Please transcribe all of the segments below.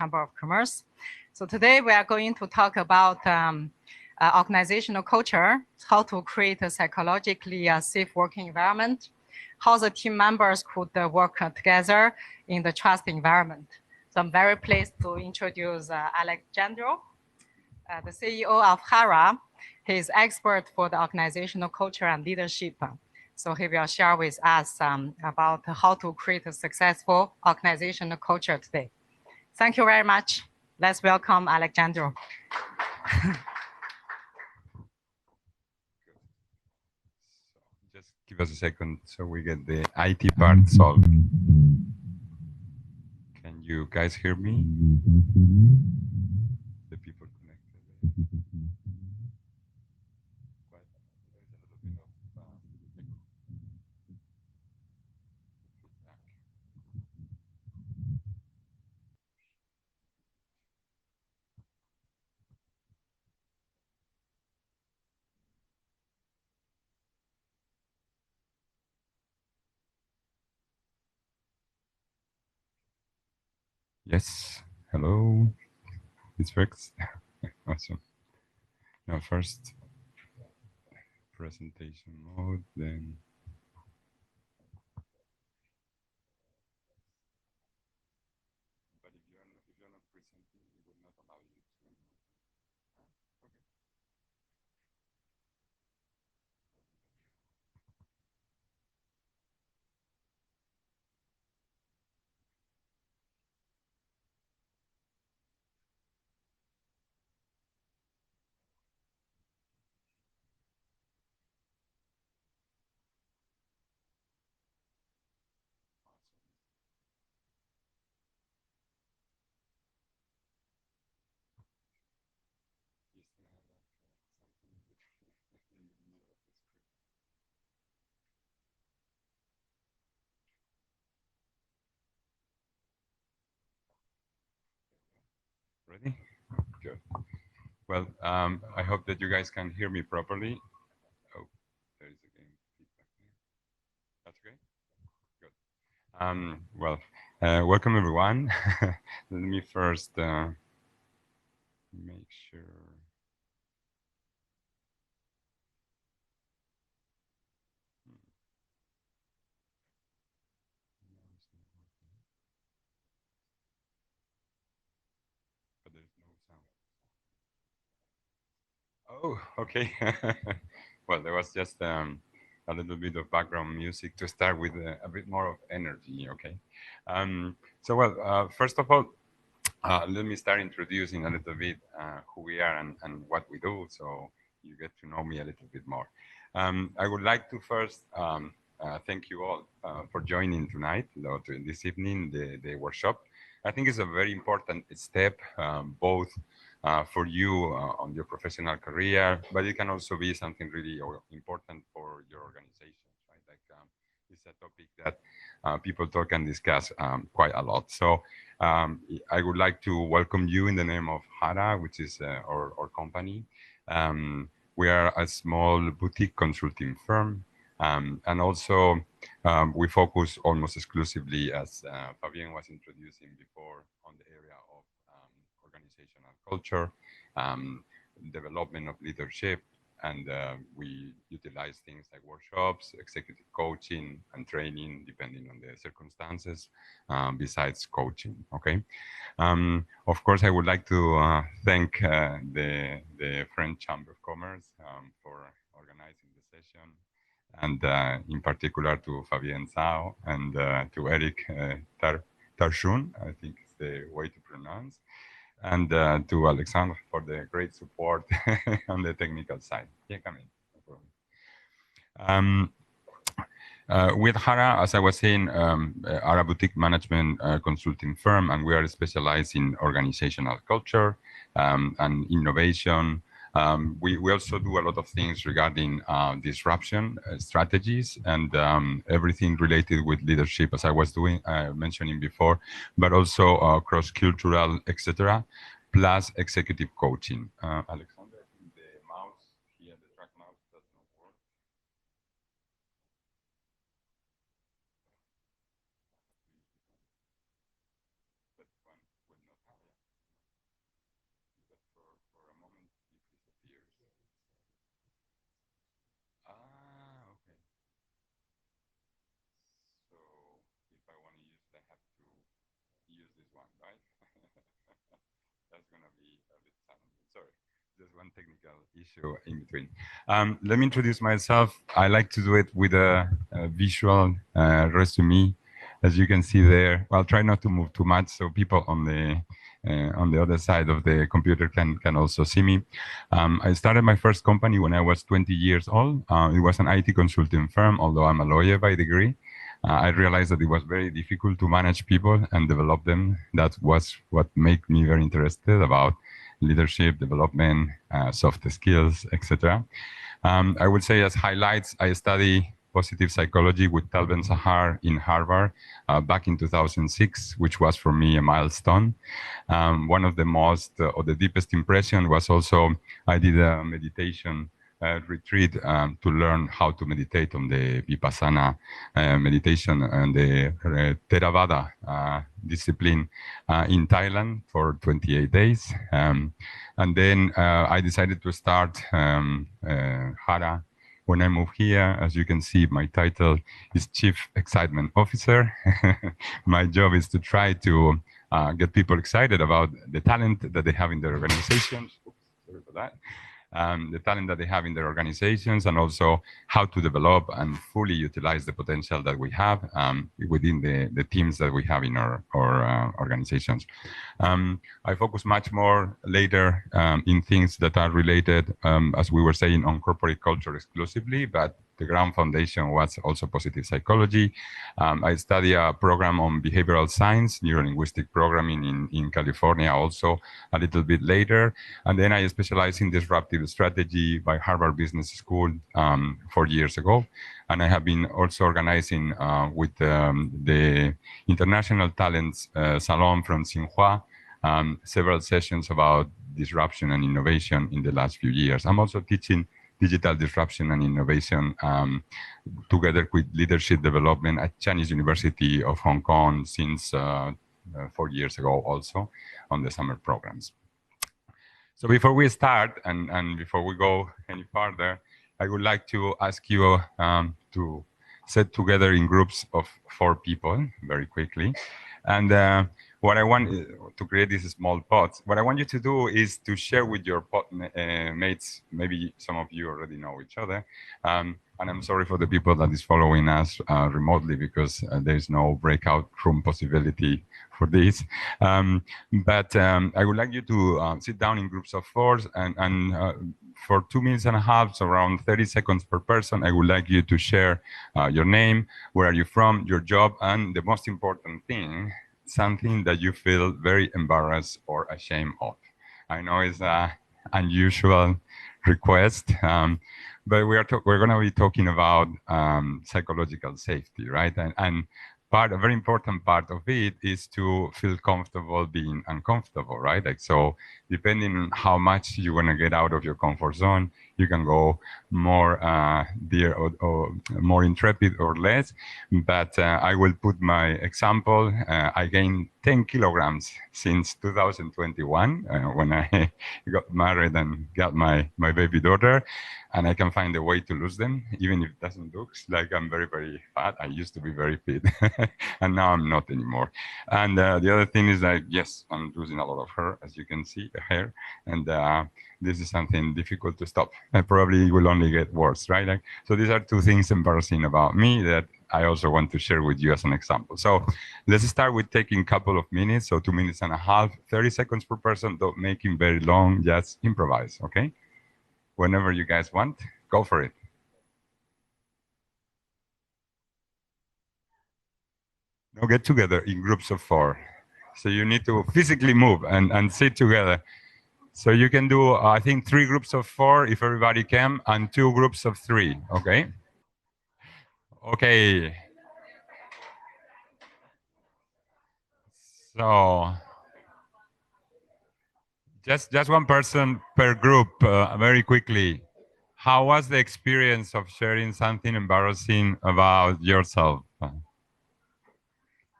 Chamber of Commerce. So today we are going to talk about organizational culture, how to create a psychologically safe working environment, how the team members could work together in the trust environment. So I'm very pleased to introduce Alejandro, the CEO of HARA. He is expert for the organizational culture and leadership. So he will share with us about how to create a successful organizational culture today. Thank you very much. Let's welcome Alejandro. Just give us a second so we get the IT part solved. Can you guys hear me? The people connected. Yes, hello. It works. Awesome. Now first presentation mode, then but if you're not presenting, it will not allow you to. Okay. Ready? Good. Well, I hope that you guys can hear me properly. Oh, there is again feedback there. That's okay? Good. Welcome everyone. Let me first make sure. But there's no sound. Oh, okay. Well, there was just a little bit of background music to start with a bit more of energy. Okay. First of all, let me start introducing a little bit who we are and what we do, so you get to know me a little bit more. I would like to first thank you all for joining tonight, this evening, the workshop. I think it's a very important step, both for you on your professional career, but it can also be something really important for your organization, right? Like it's a topic that people talk and discuss quite a lot. So I would like to welcome you in the name of HARA, which is our company. We are a small boutique consulting firm. And also, we focus almost exclusively, as Fabien was introducing before, on the area of organizational culture, development of leadership, and we utilize things like workshops, executive coaching, and training, depending on the circumstances, besides coaching. Okay. Of course, I would like to thank the French Chamber of Commerce for organizing the session, and in particular to Fabien Zhao and to Eric Tarshun, I think is the way to pronounce, and to Alexandre for the great support on the technical side. Yeah, come in. No problem. With HARA, as I was saying, are a boutique management consulting firm, and we are specialized in organizational culture and innovation. We also do a lot of things regarding disruption strategies and everything related with leadership, as I was mentioning before, but also cross-cultural, etc., plus executive coaching. Alexander, I think the mouse here, the track mouse, does not work. That one will not have it. just one technical issue in between. Let me introduce myself. I like to do it with a visual resume, as you can see there. I'll try not to move too much so people on the other side of the computer can also see me. I started my first company when I was 20 years old. It was an IT consulting firm, although I'm a lawyer by degree. I realized that it was very difficult to manage people and develop them. That was what made me very interested about leadership, development, soft skills, etc. I would say as highlights, I study positive psychology with Tal Ben-Sahar in Harvard back in 2006, which was for me a milestone. One of the most, or the deepest impression was also, I did a meditation retreat to learn how to meditate on the Vipassana meditation and the Theravada discipline in Thailand for 28 days. And then I decided to start Hara. When I moved here, as you can see, my title is Chief Excitement Officer. My job is to try to get people excited about the talent that they have in their organizations. Oops, sorry for that. The talent that they have in their organizations, and also how to develop and fully utilize the potential that we have within the teams that we have in our organizations. I focus much more later in things that are related, as we were saying, on corporate culture exclusively, but the ground foundation was also positive psychology. I study a program on behavioral science, neuro-linguistic programming in California also a little bit later. And then I specialize in disruptive strategy by Harvard Business School 4 years ago. And I have been also organizing with the International Talents Salon from Tsinghua several sessions about disruption and innovation in the last few years. I'm also teaching digital disruption and innovation together with leadership development at Chinese University of Hong Kong since 4 years ago also on the summer programs. So before we start and before we go any further, I would like to ask you to set together in groups of 4 people very quickly. And what I want to create these small pods, what I want you to do is to share with your mates, maybe some of you already know each other, and I'm sorry for the people that is following us remotely because there's no breakout room possibility for this. But I would like you to sit down in groups of 4 and for 2.5 minutes, so around 30 seconds per person, I would like you to share your name, where are you from, your job, and the most important thing, something that you feel very embarrassed or ashamed of. I know it's an unusual request, but we're going to be talking about psychological safety, right? And a very important part of it is to feel comfortable being uncomfortable, right? Like, so depending on how much you want to get out of your comfort zone, you can go more dear or more intrepid or less. But I will put my example. I gained 10 kilograms since 2021 when I got married and got my baby daughter. And I can find a way to lose them, even if it doesn't look like I'm very, very fat. I used to be very fit, and now I'm not anymore. And the other thing is that, yes, I'm losing a lot of hair, as you can see, hair. And this is something difficult to stop. And probably will only get worse, right? Like, so these are 2 things embarrassing about me that I also want to share with you as an example. So let's start with taking a couple of minutes, so 2.5 minutes, 30 seconds per person, don't make it very long, just improvise, okay? Whenever you guys want, go for it. Now get together in groups of 4. So you need to physically move and sit together. So you can do, I think, 3 groups of 4 if everybody can, and 2 groups of 3, okay? Okay. So just one person per group, very quickly. How was the experience of sharing something embarrassing about yourself?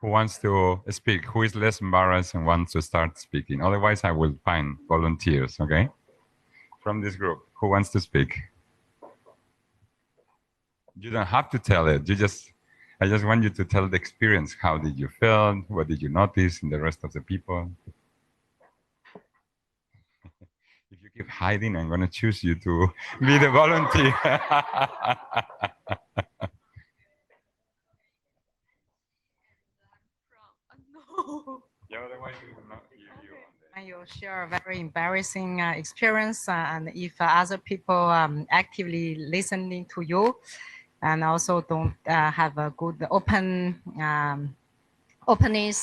Who wants to speak? Who is less embarrassed and wants to start speaking? Otherwise, I will find volunteers, okay? From this group, who wants to speak? You don't have to tell it. I just want you to tell the experience. How did you feel? What did you notice in the rest of the people? If if you keep hiding, I'm going to choose you to be the volunteer. No. Yeah, otherwise you will not hear you on And you share a very embarrassing experience, and if other people actively listening to you, and also don't have a good openness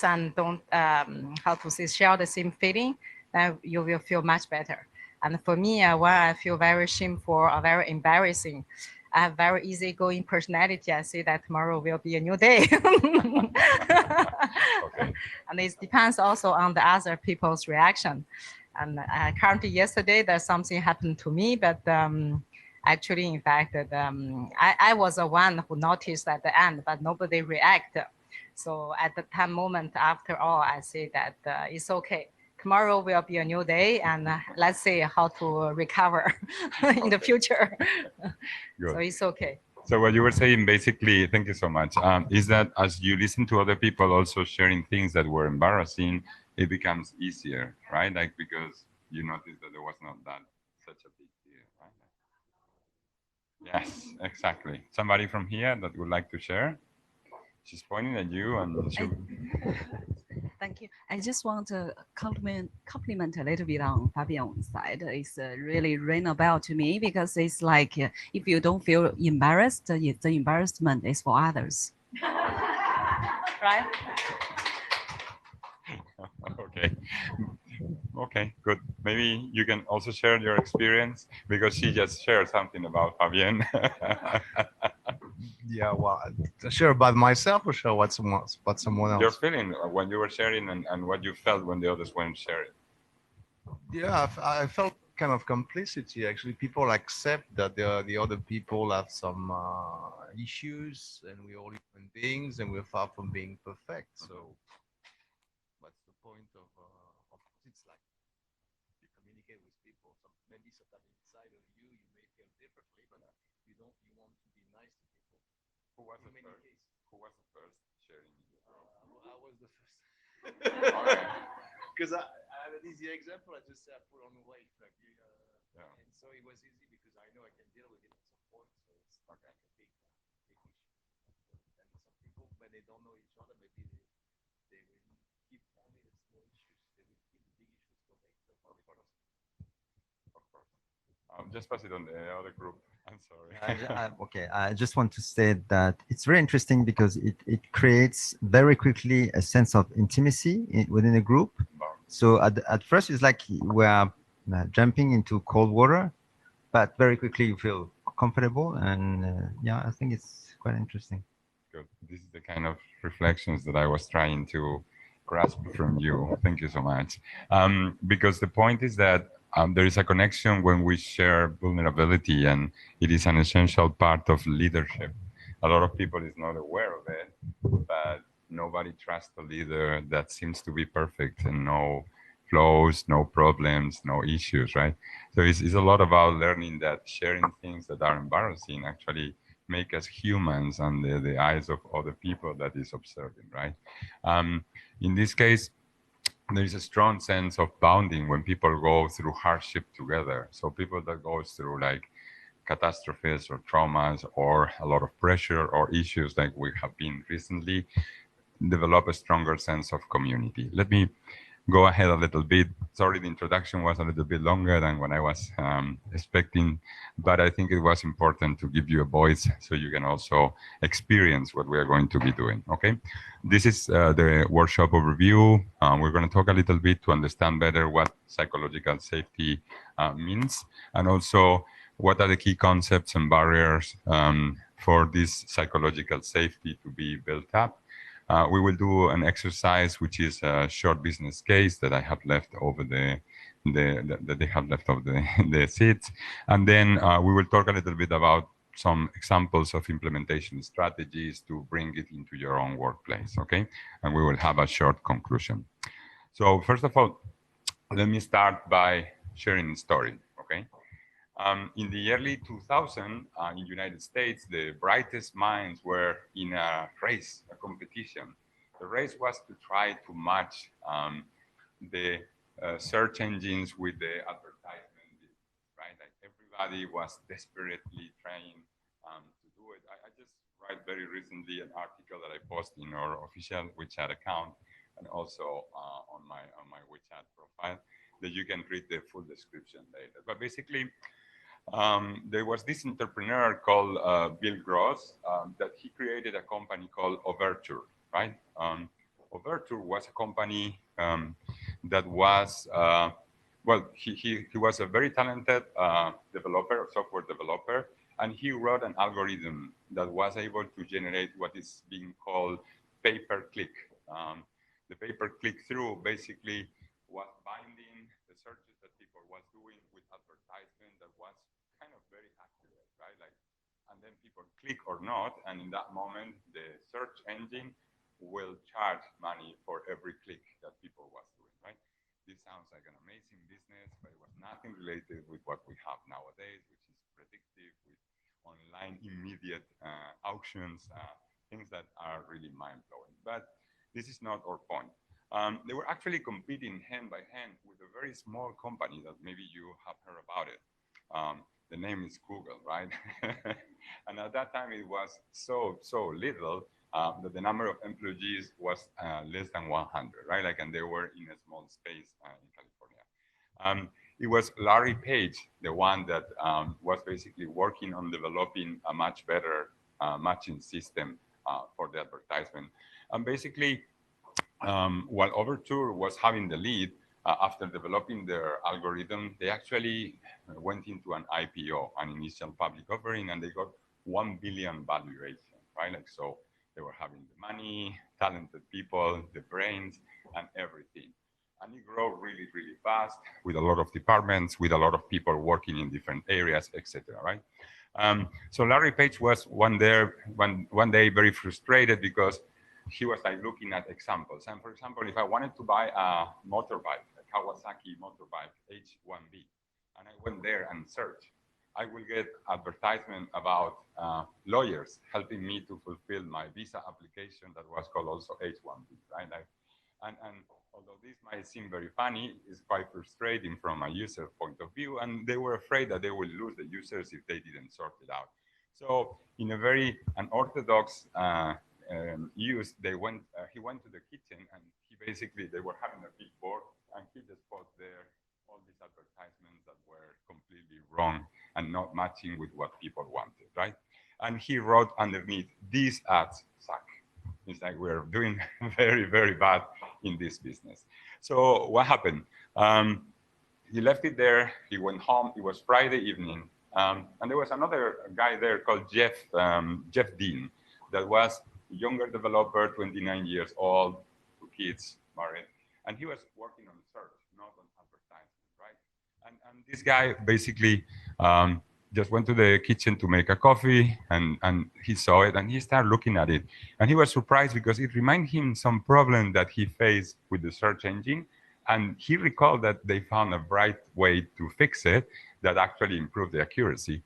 and don't how to say share the same feeling, then you will feel much better. And for me, when I feel very shameful or very embarrassing, I have very easygoing personality. I say that tomorrow will be a new day. Okay. And it depends also on the other people's reaction. And currently, yesterday, there's something happened to me, but actually, in fact, I was the one who noticed at the end, but nobody reacted. So at the time moment, after all, I say that it's okay. Tomorrow will be a new day, and let's see how to recover in the future. Good. So it's okay. So what you were saying, basically, thank you so much, is that as you listen to other people also sharing things that were embarrassing, it becomes easier, right? Like because you noticed that there was not that such a big deal, right? Yes, exactly. Somebody from here that would like to share? She's pointing at you, and she. Thank you. I just want to compliment a little bit on Fabion's side. It's really ring a bell to me because it's like if you don't feel embarrassed, the embarrassment is for others. Right? Okay. Okay, good. Maybe you can also share your experience because she just shared something about Fabienne. Yeah, well, share about myself or share what someone Your else. feeling when you were sharing and what you felt when the others weren't sharing. Yeah, I felt kind of complicity. Actually, people accept that the other people have some issues, and we're all human beings, and we're far from being perfect. So, what's the point of it's like you communicate with people. Maybe sometimes inside of you, you may feel differently, but you want to be nice to people. Who was the In many first? cases. Who was the first sharing? I was the first. Because I have an easy example. I just say I put on weight, like, Yeah. and so it was easy because I know I can deal with it at some point. So it's not like a big issue. And some people, when they don't know each other, maybe they will keep only the small issues. They will keep the big issues for later. Of course. Of course. Just pass it on the other group. I'm sorry. Okay, I just want to say that it's very interesting because it creates very quickly a sense of intimacy within a group. So at first it's like we're jumping into cold water, but very quickly you feel comfortable, and yeah, I think it's quite interesting. Good. This is the kind of reflections that I was trying to grasp from you. Thank you so much. Because the point is that there is a connection when we share vulnerability, and it is an essential part of leadership. A lot of people is not aware of it, but nobody trusts a leader that seems to be perfect and no flaws, no problems, no issues, right? So it's a lot about learning that sharing things that are embarrassing actually make us humans under the eyes of other people that is observing, right? In this case, there is a strong sense of bonding when people go through hardship together. So people that goes through like catastrophes or traumas or a lot of pressure or issues like we have been recently develop a stronger sense of community. Let me go ahead a little bit. Sorry, the introduction was a little bit longer than what I was expecting, but I think it was important to give you a voice so you can also experience what we are going to be doing, okay? This is the workshop overview. We're going to talk a little bit to understand better what psychological safety means, and also what are the key concepts and barriers for this psychological safety to be built up. We will do an exercise, which is a short business case that I have left over that they have left over the seats. And then we will talk a little bit about some examples of implementation strategies to bring it into your own workplace, okay? And we will have a short conclusion. So first of all, let me start by sharing a story, okay? In the early 2000s, in the United States, the brightest minds were in a race, a competition. The race was to try to match the search engines with the advertisement Like everybody was desperately trying to do it. I just write very recently an article that I post in our official WeChat account and also on my WeChat profile that you can read the full description later. But basically, there was this entrepreneur called Bill Gross that he created a company called Overture, right? Overture was a company that was, well, he was a very talented developer, software developer, and he wrote an algorithm that was able to generate what is being called pay-per-click. The pay-per-click through basically was binding the searches that people was doing with advertisement that was kind of very accurate, right? Like, and then people click or not, and in that moment, the search engine will charge money for every click that people was doing, right? This sounds like an amazing business, but it was nothing related with what we have nowadays, which is predictive with online immediate auctions, things that are really mind-blowing. But this is not our point. They were actually competing hand by hand with a very small company that maybe you have heard about it. The name is Google, right? And at that time, it was so little that the number of employees was less than 100, right? Like, and they were in a small space in California. It was Larry Page, the one that was basically working on developing a much better matching system for the advertisement. And basically, while Overture was having the lead, after developing their algorithm, they actually went into an IPO, an initial public offering, and they got 1 billion valuation, right? Like, so they were having the money, talented people, the brains, and everything. And it grew really, really fast with a lot of departments, with a lot of people working in different areas, etc. Right? So Larry Page was one day very frustrated because he was like looking at examples. And for example, if I wanted to buy a motorbike, a Kawasaki motorbike H1B, and I went there and searched, I will get advertisement about lawyers helping me to fulfill my visa application that was called also H1B, right? Like, and although this might seem very funny, it's quite frustrating from a user point of view, and they were afraid that they would lose the users if they didn't sort it out. So in a very unorthodox use, he went to the kitchen, and they were having a big board, and he just put there all these advertisements that were completely wrong and not matching with what people wanted, right? And he wrote underneath, these ads suck. It's like we're doing very, very bad in this business. So what happened? He left it there, he went home, it was Friday evening, and there was another guy there called Jeff Dean, that was a younger developer, 29 years old, 2 kids, married, and he was working on search, not on advertising, right? And this guy basically just went to the kitchen to make a coffee, and he saw it, and he started looking at it. And he was surprised because it reminded him some problem that he faced with the search engine. And he recalled that they found a bright way to fix it that actually improved the accuracy.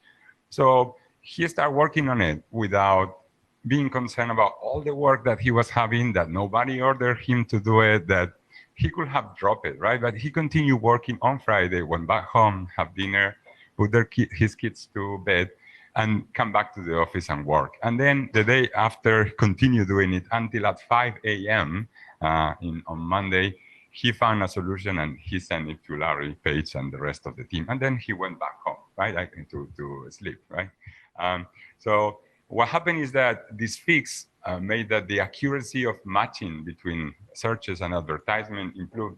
So he started working on it without being concerned about all the work that he was having, that nobody ordered him to do it, that he could have dropped it, right? But he continued working on Friday, went back home, have dinner, put his kids to bed, and come back to the office and work. And then the day after, continue doing it until at 5 a.m. On Monday, he found a solution and he sent it to Larry Page and the rest of the team. And then he went back home, right, like to sleep, right? So what happened is that this fix made that the accuracy of matching between searches and advertisement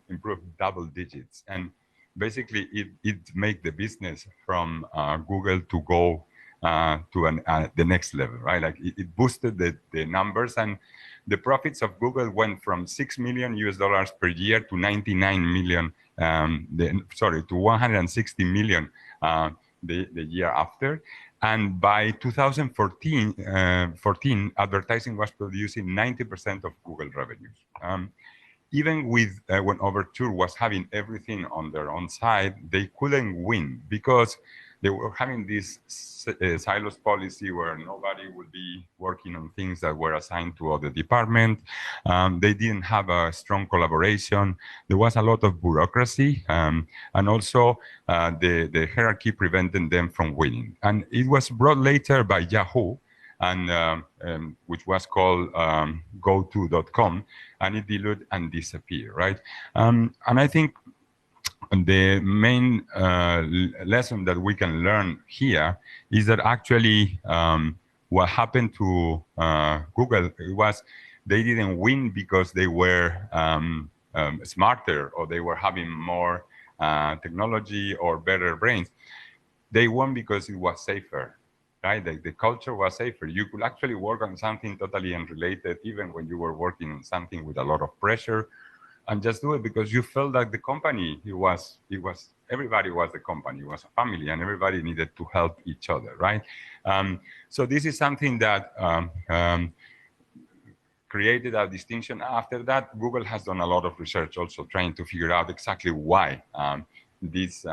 improved double digits. And basically, it made the business from Google to go to the next level, right? Like it boosted the numbers, and the profits of Google went from $6 million US per year to 99 million, to 160 million the year after. And by 2014, advertising was producing 90% of Google revenues. Even with when Overture was having everything on their own side, they couldn't win because they were having this silos policy where nobody would be working on things that were assigned to other department. They didn't have a strong collaboration. There was a lot of bureaucracy, and also the hierarchy prevented them from winning. And it was brought later by Yahoo, and which was called GoTo.com, and it diluted and disappeared, right? And I think the main lesson that we can learn here is that actually what happened to Google was they didn't win because they were smarter or they were having more technology or better brains. They won because it was safer, right? The culture was safer. You could actually work on something totally unrelated, even when you were working on something with a lot of pressure, and just do it because you felt like the company, everybody was the company, it was a family, and everybody needed to help each other, right? So this is something that created a distinction. After that, Google has done a lot of research also trying to figure out exactly why this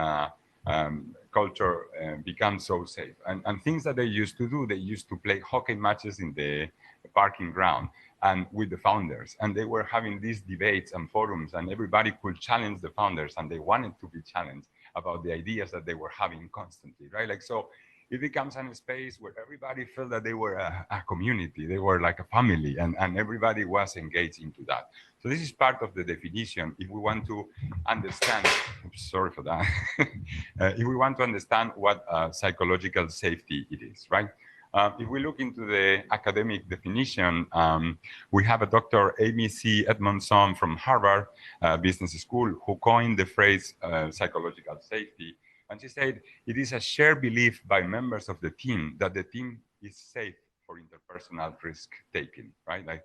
culture becomes so safe. And things that they used to do, they used to play hockey matches in the parking ground and with the founders, and they were having these debates and forums, and everybody could challenge the founders, and they wanted to be challenged about the ideas that they were having constantly, right? Like, so it becomes a space where everybody felt that they were a community, they were like a family, and everybody was engaged into that. So this is part of the definition. If we want to understand, oops, sorry for that. If we want to understand what psychological safety it is, right? If we look into the academic definition, we have a Dr. Amy C. Edmondson from Harvard Business School who coined the phrase psychological safety. And she said, it is a shared belief by members of the team that the team is safe for interpersonal risk taking, right? Like,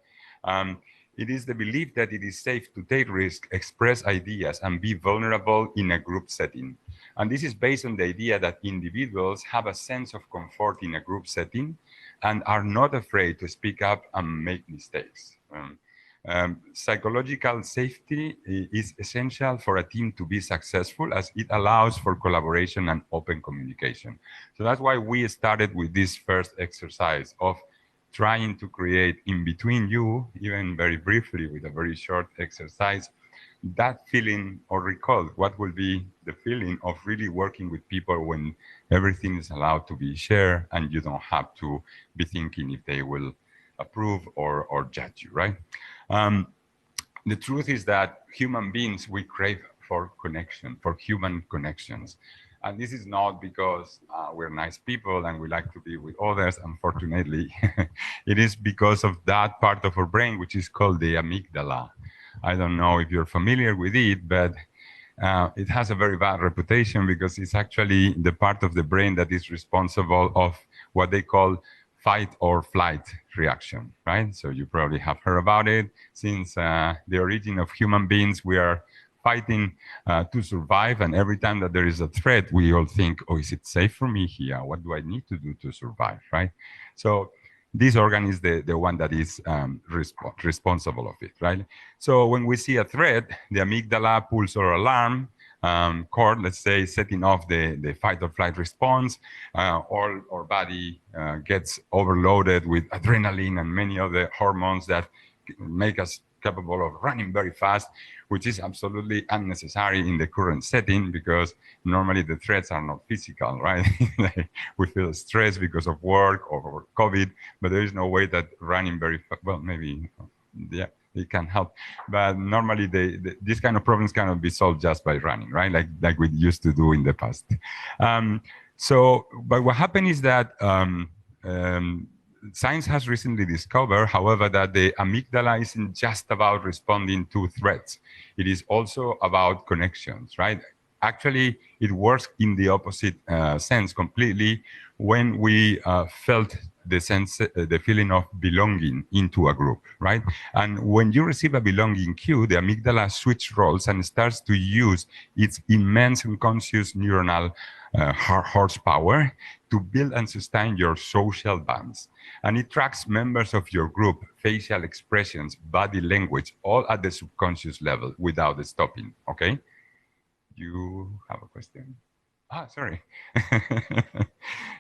it is the belief that it is safe to take risks, express ideas, and be vulnerable in a group setting. And this is based on the idea that individuals have a sense of comfort in a group setting and are not afraid to speak up and make mistakes. Psychological safety is essential for a team to be successful, as it allows for collaboration and open communication. So that's why we started with this first exercise of trying to create in between you, even very briefly with a very short exercise, that feeling, or recall what will be the feeling of really working with people when everything is allowed to be shared and you don't have to be thinking if they will approve or judge you, right? The truth is that human beings, we crave for connection, for human connections. And this is not because we're nice people and we like to be with others, unfortunately. It is because of that part of our brain, which is called the amygdala. I don't know if you're familiar with it, but it has a very bad reputation because it's actually the part of the brain that is responsible of what they call fight or flight reaction, right? So you probably have heard about it. Since the origin of human beings, we are fighting to survive, and every time that there is a threat, we all think, oh, is it safe for me here? What do I need to do to survive, right? So this organ is the one that is responsible of it, right? So when we see a threat, the amygdala pulls our alarm cord, let's say, setting off the fight or flight response. All our body gets overloaded with adrenaline and many other hormones that make us capable of running very fast, which is absolutely unnecessary in the current setting because normally the threats are not physical, right? Like we feel stressed because of work or COVID, but there is no way that running very fast, well, maybe, yeah, it can help. But normally these kind of problems cannot be solved just by running, right? Like we used to do in the past. But what happened is that science has recently discovered, however, that the amygdala isn't just about responding to threats. It is also about connections, right? Actually, it works in the opposite sense completely when we felt the feeling of belonging into a group, right? And when you receive a belonging cue, the amygdala switches roles and starts to use its immense unconscious neuronal horsepower to build and sustain your social bonds. And it tracks members of your group, facial expressions, body language, all at the subconscious level without stopping, okay? You have a question? Sorry.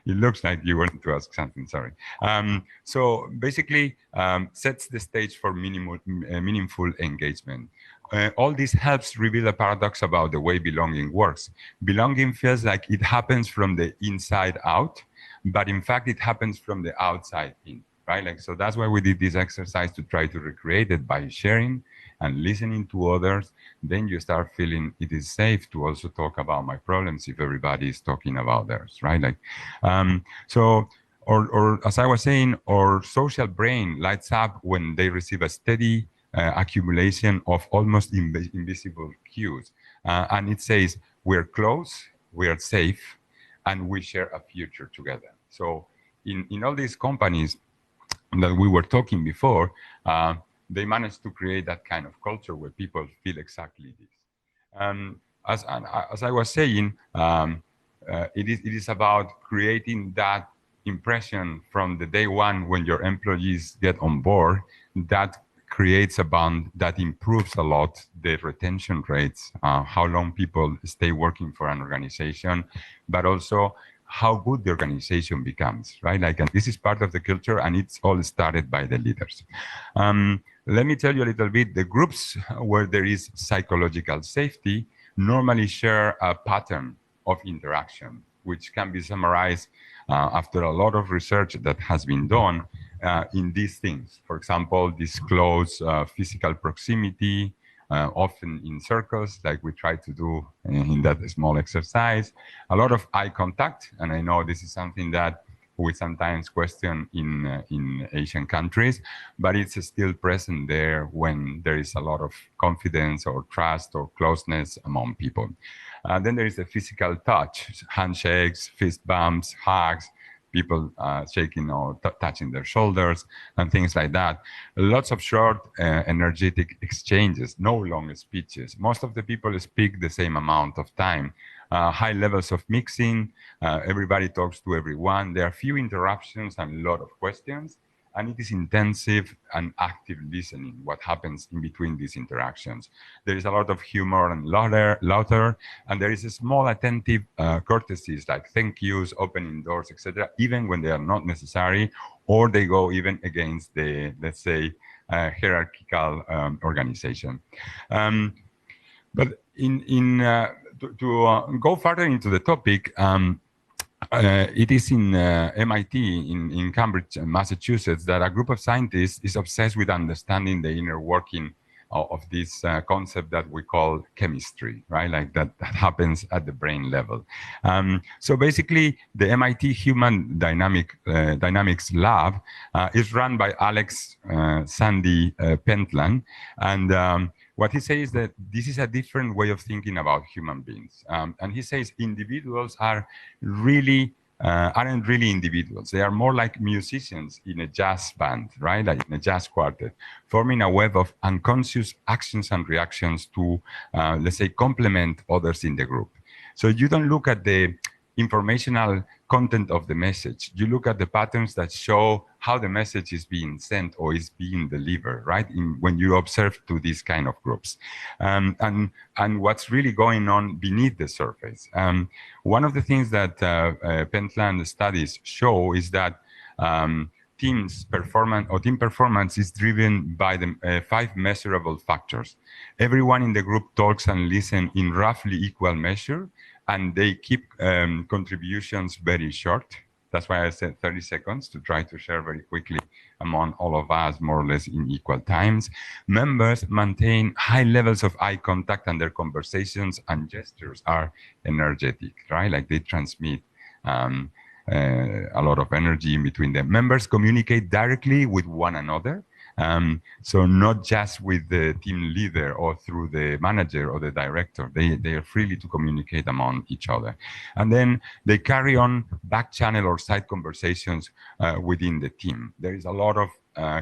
It looks like you wanted to ask something. Sorry. So basically, sets the stage for meaningful engagement. All this helps reveal a paradox about the way belonging works. Belonging feels like it happens from the inside out, but in fact, it happens from the outside in, right? Like, so that's why we did this exercise to try to recreate it by sharing and listening to others. Then you start feeling it is safe to also talk about my problems if everybody is talking about theirs, right? Like, or as I was saying, our social brain lights up when they receive a steady accumulation of almost invisible cues. And it says, we're close, we're safe, and we share a future together. So in all these companies that we were talking before, they managed to create that kind of culture where people feel exactly this. As I was saying, it is about creating that impression from the day one when your employees get on board. That creates a bond that improves a lot the retention rates, how long people stay working for an organization, but also how good the organization becomes, right? Like, and this is part of the culture, and it's all started by the leaders. Let me tell you a little bit. The groups where there is psychological safety normally share a pattern of interaction, which can be summarized after a lot of research that has been done in these things. For example, this close physical proximity, often in circles, like we try to do in that small exercise. A lot of eye contact, and I know this is something that we sometimes question in Asian countries, but it's still present there when there is a lot of confidence or trust or closeness among people. Then there is the physical touch, handshakes, fist bumps, hugs, people shaking or touching their shoulders and things like that. Lots of short, energetic exchanges, no long speeches. Most of the people speak the same amount of time. High levels of mixing, everybody talks to everyone. There are few interruptions and a lot of questions. And it is intensive and active listening, what happens in between these interactions. There is a lot of humor and laughter, and there is a small attentive courtesies like thank yous, opening doors, etc., even when they are not necessary, or they go even against the, let's say, hierarchical organization. But to go further into the topic, it is in MIT, in Cambridge, Massachusetts, that a group of scientists is obsessed with understanding the inner working of this concept that we call chemistry, right? Like that happens at the brain level. So basically, the MIT Human Dynamics Lab is run by Alex Sandy Pentland, and what he says is that this is a different way of thinking about human beings. And he says individuals aren't really individuals. They are more like musicians in a jazz band, right? Like in a jazz quartet, forming a web of unconscious actions and reactions to, let's say, complement others in the group. So you don't look at the informational content of the message. You look at the patterns that show how the message is being sent or is being delivered, right? When you observe to these kind of groups, and what's really going on beneath the surface. One of the things that Pentland studies show is that team performance is driven by the 5 measurable factors. Everyone in the group talks and listens in roughly equal measure, and they keep contributions very short. That's why I said 30 seconds to try to share very quickly among all of us, more or less in equal times. Members maintain high levels of eye contact, and their conversations and gestures are energetic, right? Like they transmit a lot of energy in between them. Members communicate directly with one another. So not just with the team leader or through the manager or the director. They are freely to communicate among each other. And then they carry on back channel or side conversations within the team. There is a lot of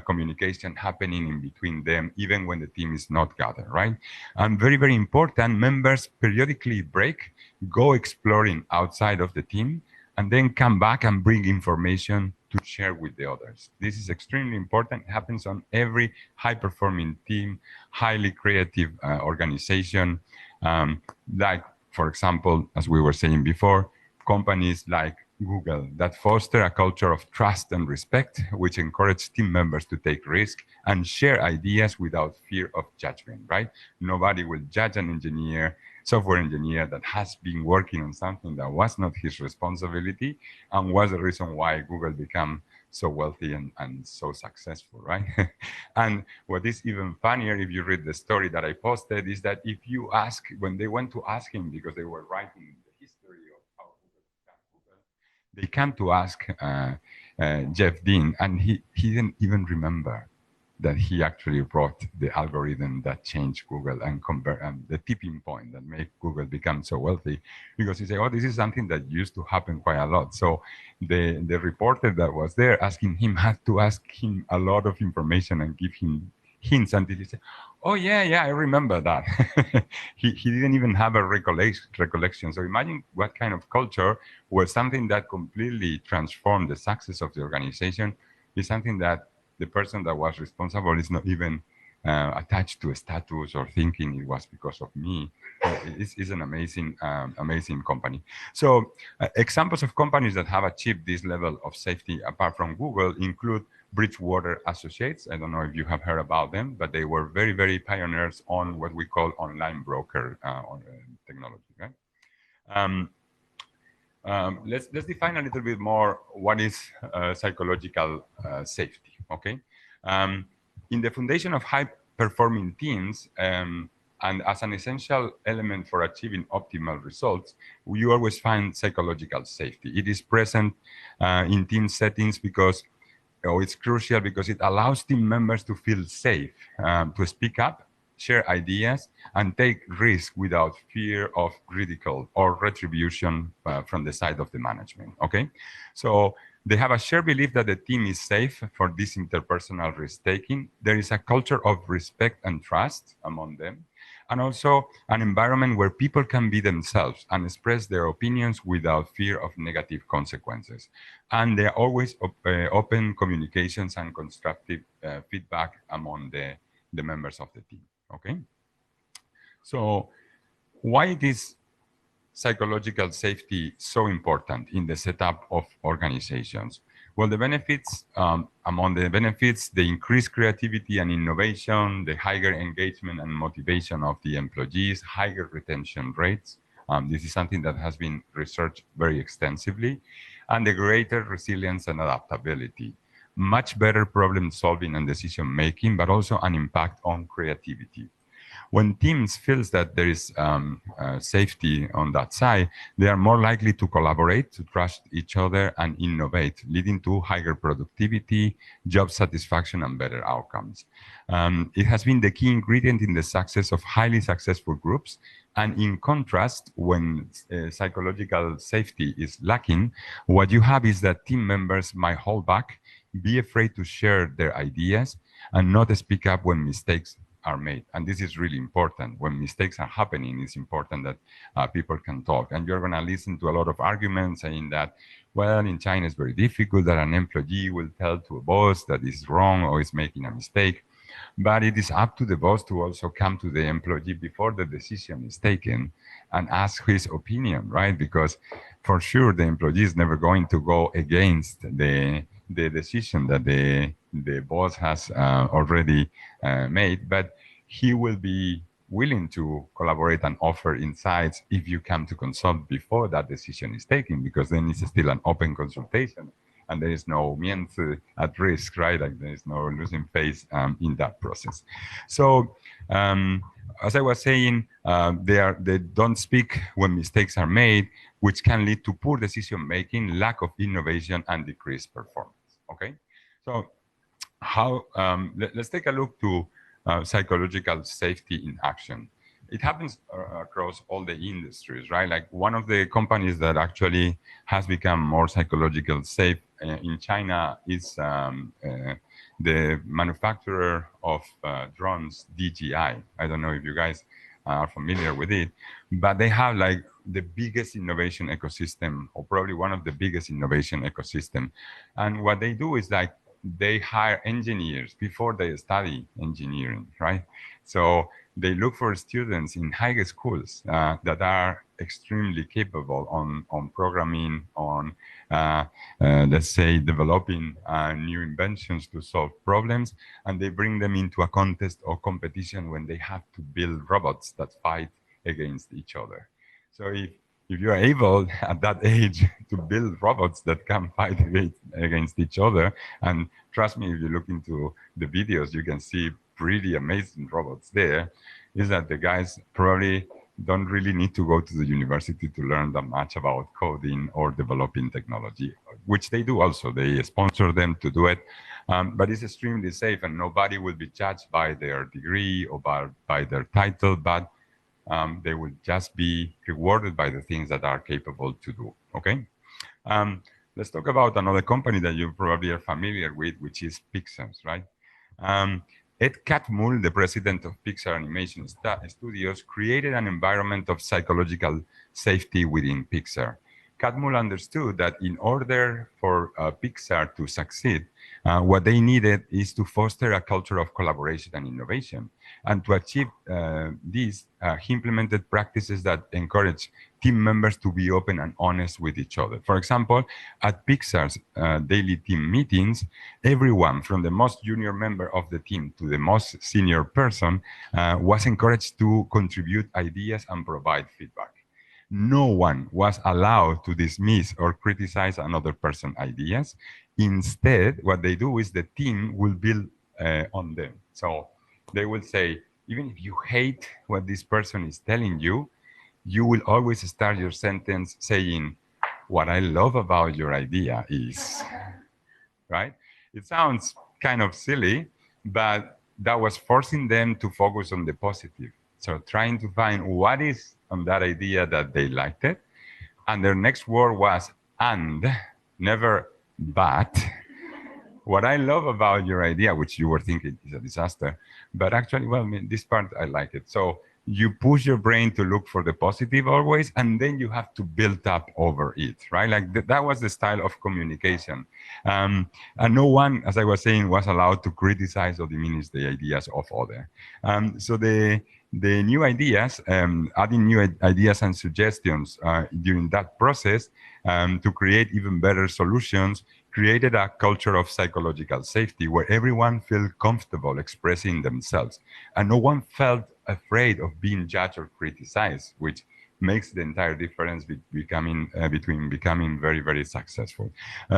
communication happening in between them, even when the team is not gathered, right? And very, very important, members periodically break, go exploring outside of the team, and then come back and bring information to share with the others. This is extremely important. It happens on every high-performing team, highly creative organization. Like for example, as we were saying before, companies like Google that foster a culture of trust and respect, which encourage team members to take risk and share ideas without fear of judgment, right? Nobody will judge an engineer, software engineer that has been working on something that was not his responsibility and was the reason why Google became so wealthy and so successful, right? And what is even funnier, if you read the story that I posted, is that if you ask, when they went to ask him, because they were writing the history of how Google became Google, they came to ask Jeff Dean, and he didn't even remember that he actually wrote the algorithm that changed Google and the tipping point that made Google become so wealthy, because he said, "Oh, this is something that used to happen quite a lot." So the reporter that was there asking him had to ask him a lot of information and give him hints until he said, "Oh yeah, I remember that." he didn't even have a recollection. So imagine what kind of culture where something that completely transformed the success of the organization is something that the person that was responsible is not even attached to a status or thinking it was because of me. It's an amazing, amazing company. So examples of companies that have achieved this level of safety apart from Google include Bridgewater Associates. I don't know if you have heard about them, but they were very, very pioneers on what we call online broker technology, right? Let's define a little bit more what is psychological safety, okay? In the foundation of high-performing teams, and as an essential element for achieving optimal results, you always find psychological safety. It is present in team settings because it's crucial because it allows team members to feel safe, to speak up, share ideas, and take risks without fear of ridicule or retribution from the side of the management, okay? So they have a shared belief that the team is safe for this interpersonal risk-taking. There is a culture of respect and trust among them, and also an environment where people can be themselves and express their opinions without fear of negative consequences. And there are always open communications and constructive feedback among the members of the team. Okay, so why is psychological safety so important in the setup of organizations? Well, the benefits, among the benefits, the increased creativity and innovation, the higher engagement and motivation of the employees, higher retention rates. This is something that has been researched very extensively, and the greater resilience and adaptability. Much better problem solving and decision making, but also an impact on creativity. When teams feel that there is safety on that side, they are more likely to collaborate, to trust each other, and innovate, leading to higher productivity, job satisfaction, and better outcomes. It has been the key ingredient in the success of highly successful groups. And in contrast, when psychological safety is lacking, what you have is that team members might hold back, be afraid to share their ideas, and not speak up when mistakes are made. And this is really important. When mistakes are happening, it's important that people can talk. And you're going to listen to a lot of arguments saying that, well, in China, it's very difficult that an employee will tell to a boss that is wrong or is making a mistake. But it is up to the boss to also come to the employee before the decision is taken and ask his opinion, right? Because for sure, the employee is never going to go against the decision that the boss has already made, but he will be willing to collaborate and offer insights if you come to consult before that decision is taken, because then it's still an open consultation and there is no miente at risk, right? Like there is no losing face in that process. So as I was saying, they don't speak when mistakes are made, which can lead to poor decision-making, lack of innovation, and decreased performance, okay? So how, let's take a look to psychological safety in action. It happens across all the industries, right? Like one of the companies that actually has become more psychological safe in China is the manufacturer of drones, DJI. I don't know if you guys are familiar with it, but they have like the biggest innovation ecosystem, or probably one of the biggest innovation ecosystem. And what they do is like they hire engineers before they study engineering, right? So they look for students in high schools that are extremely capable on programming, on let's say developing new inventions to solve problems, and they bring them into a contest or competition when they have to build robots that fight against each other. So if you are able at that age to build robots that can fight against each other, and trust me, if you look into the videos, you can see pretty amazing robots there, is that the guys probably don't really need to go to the university to learn that much about coding or developing technology, which they do also. They sponsor them to do it, but it's extremely safe, and nobody will be judged by their degree or by their title, but they will just be rewarded by the things that are capable to do, okay? Let's talk about another company that you probably are familiar with, which is Pixar, right? Ed Catmull, the president of Pixar Animation Studios, created an environment of psychological safety within Pixar. Catmull understood that in order for Pixar to succeed, what they needed is to foster a culture of collaboration and innovation. And to achieve this, he implemented practices that encourage team members to be open and honest with each other. For example, at Pixar's daily team meetings, everyone from the most junior member of the team to the most senior person was encouraged to contribute ideas and provide feedback. No one was allowed to dismiss or criticize another person's ideas. Instead, what they do is the team will build on them. So they will say, even if you hate what this person is telling you, you will always start your sentence saying, what I love about your idea is, right? It sounds kind of silly, but that was forcing them to focus on the positive. So trying to find what is on that idea that they liked it. And their next word was and, never but. What I love about your idea, which you were thinking is a disaster, but actually, well, I mean, this part, I like it. So you push your brain to look for the positive always, and then you have to build up over it, right? Like that was the style of communication. And no one, as I was saying, was allowed to criticize or diminish the ideas of others. So the new ideas, adding new ideas and suggestions during that process to create even better solutions, created a culture of psychological safety where everyone felt comfortable expressing themselves and no one felt afraid of being judged or criticized, which makes the entire difference between becoming very, very successful.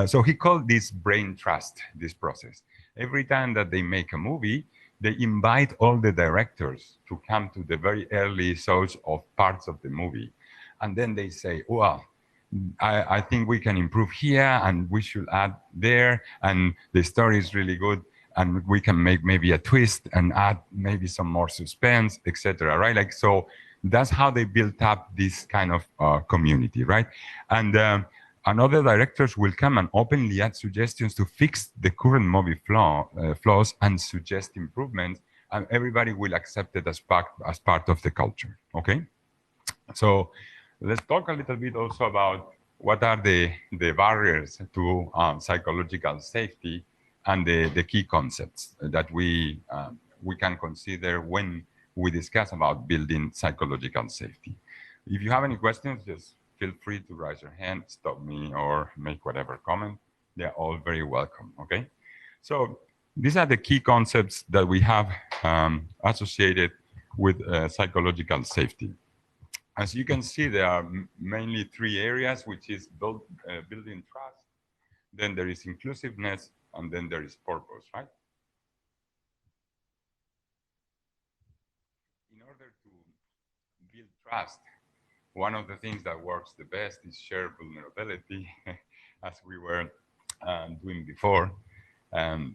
So he called this brain trust, this process. Every time that they make a movie, they invite all the directors to come to the very early shows of parts of the movie. And then they say, well, I think we can improve here and we should add there, and the story is really good and we can make maybe a twist and add maybe some more suspense, etc. Right? Like, so that's how they built up this kind of community, right? And another directors will come and openly add suggestions to fix the current movie flaws and suggest improvements, and everybody will accept it as part of the culture, okay? So let's talk a little bit also about what are the barriers to psychological safety and the key concepts that we can consider when we discuss about building psychological safety. If you have any questions, just feel free to raise your hand, stop me, or make whatever comment. They're all very welcome, okay? So these are the key concepts that we have associated with psychological safety. As you can see, there are mainly three areas, which is building trust, then there is inclusiveness, and then there is purpose, right? In order to build trust, one of the things that works the best is shared vulnerability, as we were doing before.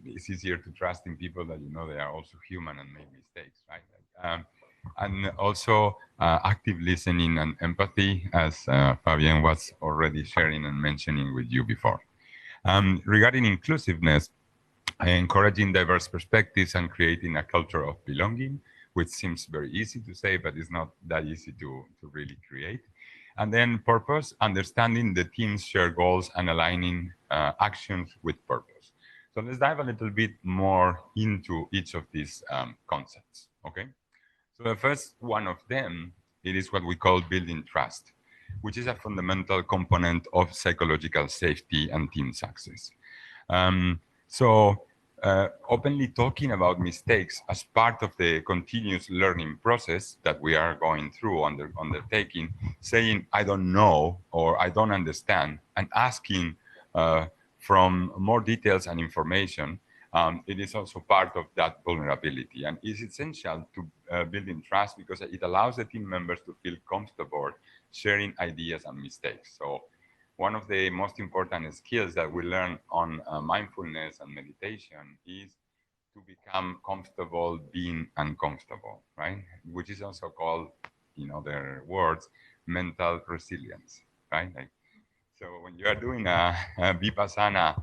It's easier to trust in people that you know they are also human and make mistakes, right? And also active listening and empathy, as Fabien was already sharing and mentioning with you before. Regarding inclusiveness, encouraging diverse perspectives and creating a culture of belonging, which seems very easy to say, but it's not that easy to really create. And then purpose, understanding the team's shared goals and aligning actions with purpose. So let's dive a little bit more into each of these concepts, okay? So the first one of them, it is what we call building trust, which is a fundamental component of psychological safety and team success. Openly talking about mistakes as part of the continuous learning process that we are going through, undertaking, saying, I don't know, or I don't understand, and asking from more details and information, it is also part of that vulnerability. And it's essential to building trust because it allows the team members to feel comfortable sharing ideas and mistakes. So one of the most important skills that we learn on mindfulness and meditation is to become comfortable being uncomfortable, right? Which is also called, in other words, mental resilience, right? Like, so when you are doing a Vipassana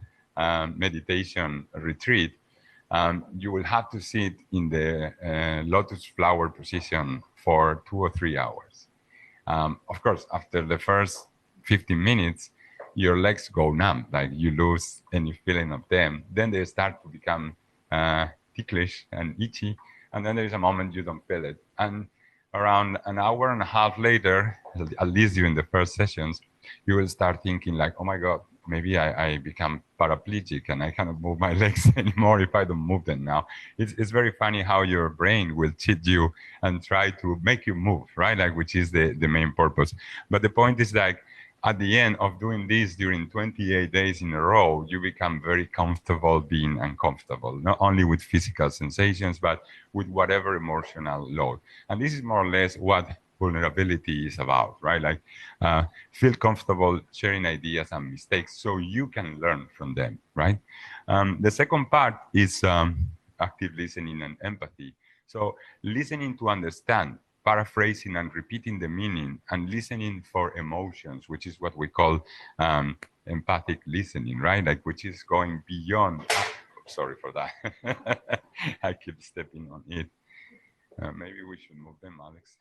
meditation retreat, you will have to sit in the lotus flower position for 2 or 3 hours. Of course, after the first 15 minutes, your legs go numb, like you lose any feeling of them. Then they start to become ticklish and itchy. And then there is a moment you don't feel it. And around an hour and a half later, at least during the first sessions, you will start thinking like, oh my God, maybe I become paraplegic and I cannot move my legs anymore if I don't move them now. It's very funny how your brain will cheat you and try to make you move, right? Like, which is the main purpose. But the point is like, at the end of doing this during 28 days in a row, you become very comfortable being uncomfortable, not only with physical sensations, but with whatever emotional load. And this is more or less what vulnerability is about, right? Like, feel comfortable sharing ideas and mistakes so you can learn from them, right? The second part is active listening and empathy. So listening to understand, paraphrasing and repeating the meaning, and listening for emotions, which is what we call empathic listening, right? Like, which is going beyond, sorry for that. I keep stepping on it. Maybe we should move them, Alex,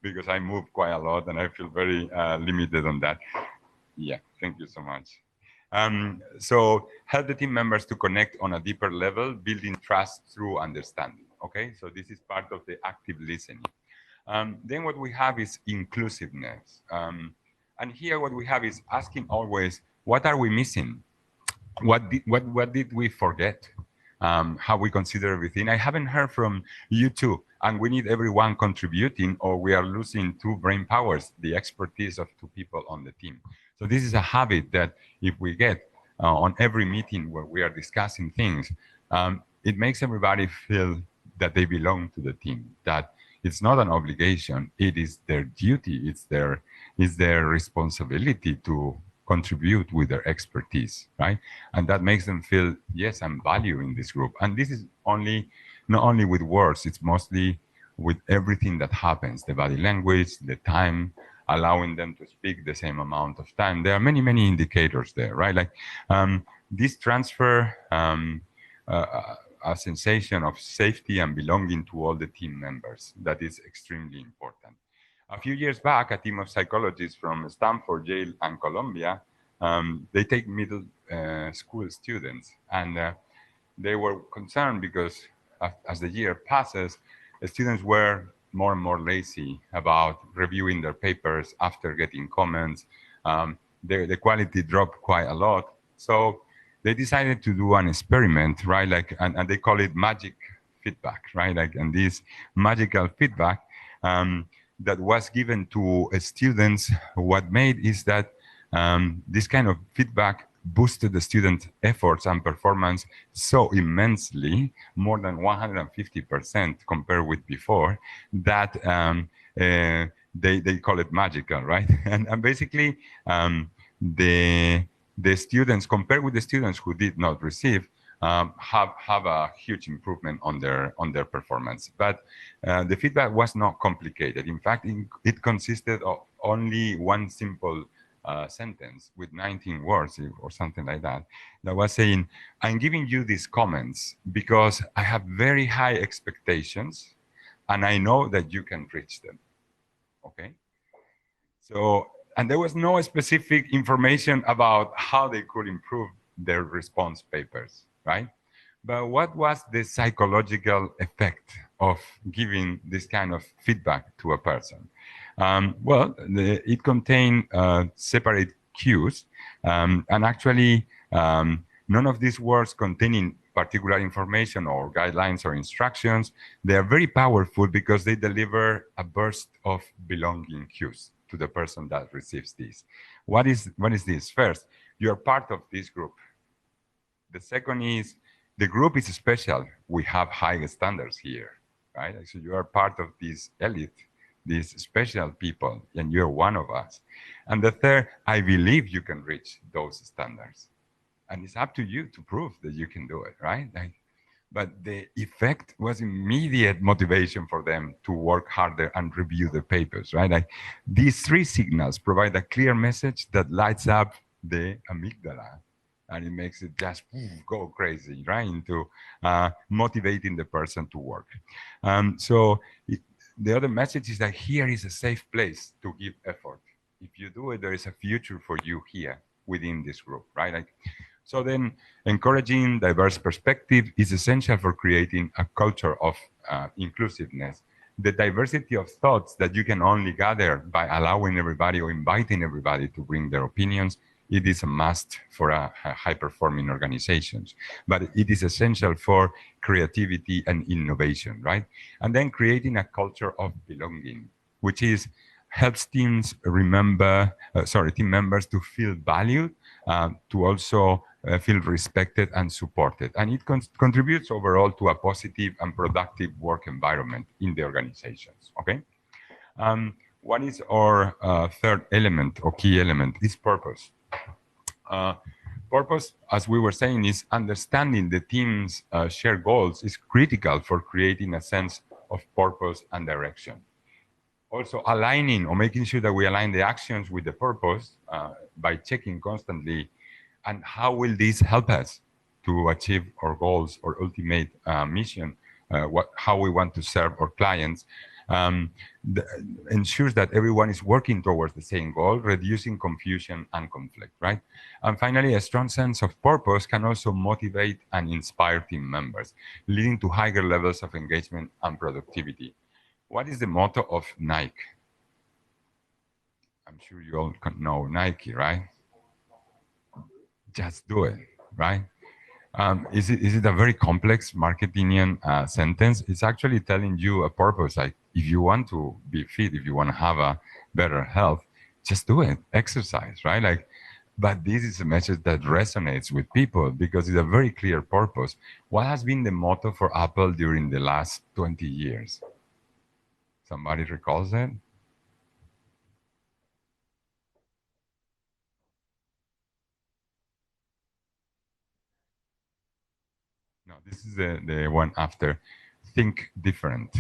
because I move quite a lot and I feel very limited on that. Yeah, thank you so much. So help the team members to connect on a deeper level, building trust through understanding. Okay, so this is part of the active listening. Then what we have is inclusiveness. And here what we have is asking always, what are we missing? What did we forget? How we consider everything. I haven't heard from you two, and we need everyone contributing or we are losing 2 brain powers, the expertise of 2 people on the team. So this is a habit that if we get on every meeting where we are discussing things, it makes everybody feel that they belong to the team, that it's not an obligation, it is their duty, it's their responsibility to contribute with their expertise, right? And that makes them feel, yes, I'm valued in this group. And this is not only with words, it's mostly with everything that happens, the body language, the time, allowing them to speak the same amount of time. There are many, many indicators there, right? Like this transfer a sensation of safety and belonging to all the team members. That is extremely important. A few years back, a team of psychologists from Stanford, Yale, and Columbia, they take middle school students, and they were concerned because as the year passes, the students were more and more lazy about reviewing their papers after getting comments. The quality dropped quite a lot. So they decided to do an experiment, right? Like, and they call it magic feedback, right? Like, and this magical feedback that was given to students, what made is that this kind of feedback boosted the student efforts and performance so immensely, more than 150% compared with before, that they call it magical, right? And basically, the students, compared with the students who did not receive, have a huge improvement on their performance. But the feedback was not complicated. In fact, it consisted of only one simple sentence with 19 words or something like that, that was saying, I'm giving you these comments because I have very high expectations and I know that you can reach them. Okay? So, and there was no specific information about how they could improve their response papers, right? But what was the psychological effect of giving this kind of feedback to a person? Well, it contained separate cues, and actually none of these words containing particular information or guidelines or instructions, they are very powerful because they deliver a burst of belonging cues to the person that receives this. What is this? First, you are part of this group. The second is the group is special. We have high standards here, right? So you are part of this elite, these special people, and you're one of us. And the third, I believe you can reach those standards. And it's up to you to prove that you can do it, right? But the effect was immediate motivation for them to work harder and review the papers, right? These three signals provide a clear message that lights up the amygdala, and it makes it just go crazy, right? Into motivating the person to work. The other message is that here is a safe place to give effort. If you do it, there is a future for you here within this group, right? So then encouraging diverse perspective is essential for creating a culture of inclusiveness. The diversity of thoughts that you can only gather by allowing everybody or inviting everybody to bring their opinions, it is a must for a high-performing organizations. But it is essential for creativity and innovation, right? And then creating a culture of belonging, which helps team members to feel valued, to also feel respected and supported. And it contributes overall to a positive and productive work environment in the organizations, okay? What is our third element or key element? Is purpose. Purpose, as we were saying, is understanding the team's shared goals is critical for creating a sense of purpose and direction. Also aligning or making sure that we align the actions with the purpose by checking constantly, and how will this help us to achieve our goals or ultimate mission, how we want to serve our clients, ensures that everyone is working towards the same goal, reducing confusion and conflict, right? And finally, a strong sense of purpose can also motivate and inspire team members, leading to higher levels of engagement and productivity. What is the motto of Nike? I'm sure you all know Nike, right? Just do it, right? Is it a very complex marketing sentence? It's actually telling you a purpose. Like, if you want to be fit, if you want to have a better health, just do it. Exercise, right? But this is a message that resonates with people because it's a very clear purpose. What has been the motto for Apple during the last 20 years? Somebody recalls it? No, this is the one after. Think different.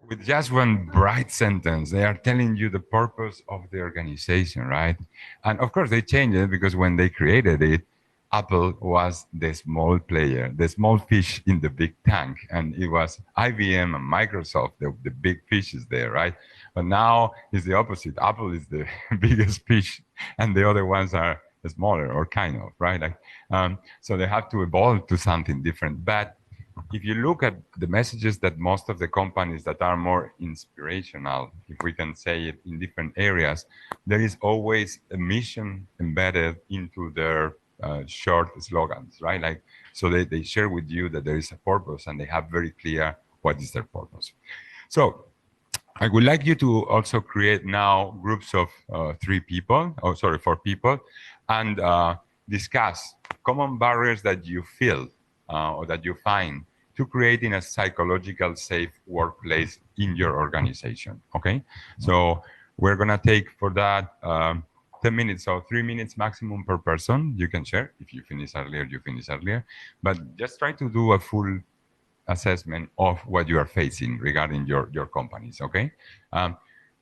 With just one bright sentence, they are telling you the purpose of the organization, right? And of course, they changed it because when they created it, Apple was the small player, the small fish in the big tank. And it was IBM and Microsoft, the big fishes there, right? But now it's the opposite. Apple is the biggest fish, and the other ones are smaller, or kind of, right? So they have to evolve to something different. But if you look at the messages that most of the companies that are more inspirational, if we can say it, in different areas, there is always a mission embedded into their short slogans, right? So they share with you that there is a purpose, and they have very clear what is their purpose. So I would like you to also create now groups of 4 people, and discuss common barriers that you feel or that you find to creating a psychological safe workplace in your organization, okay? So we're gonna take for that 10 minutes, so 3 minutes maximum per person. You can share. If you finish earlier, you finish earlier. But just try to do a full assessment of what you are facing regarding your companies, okay? And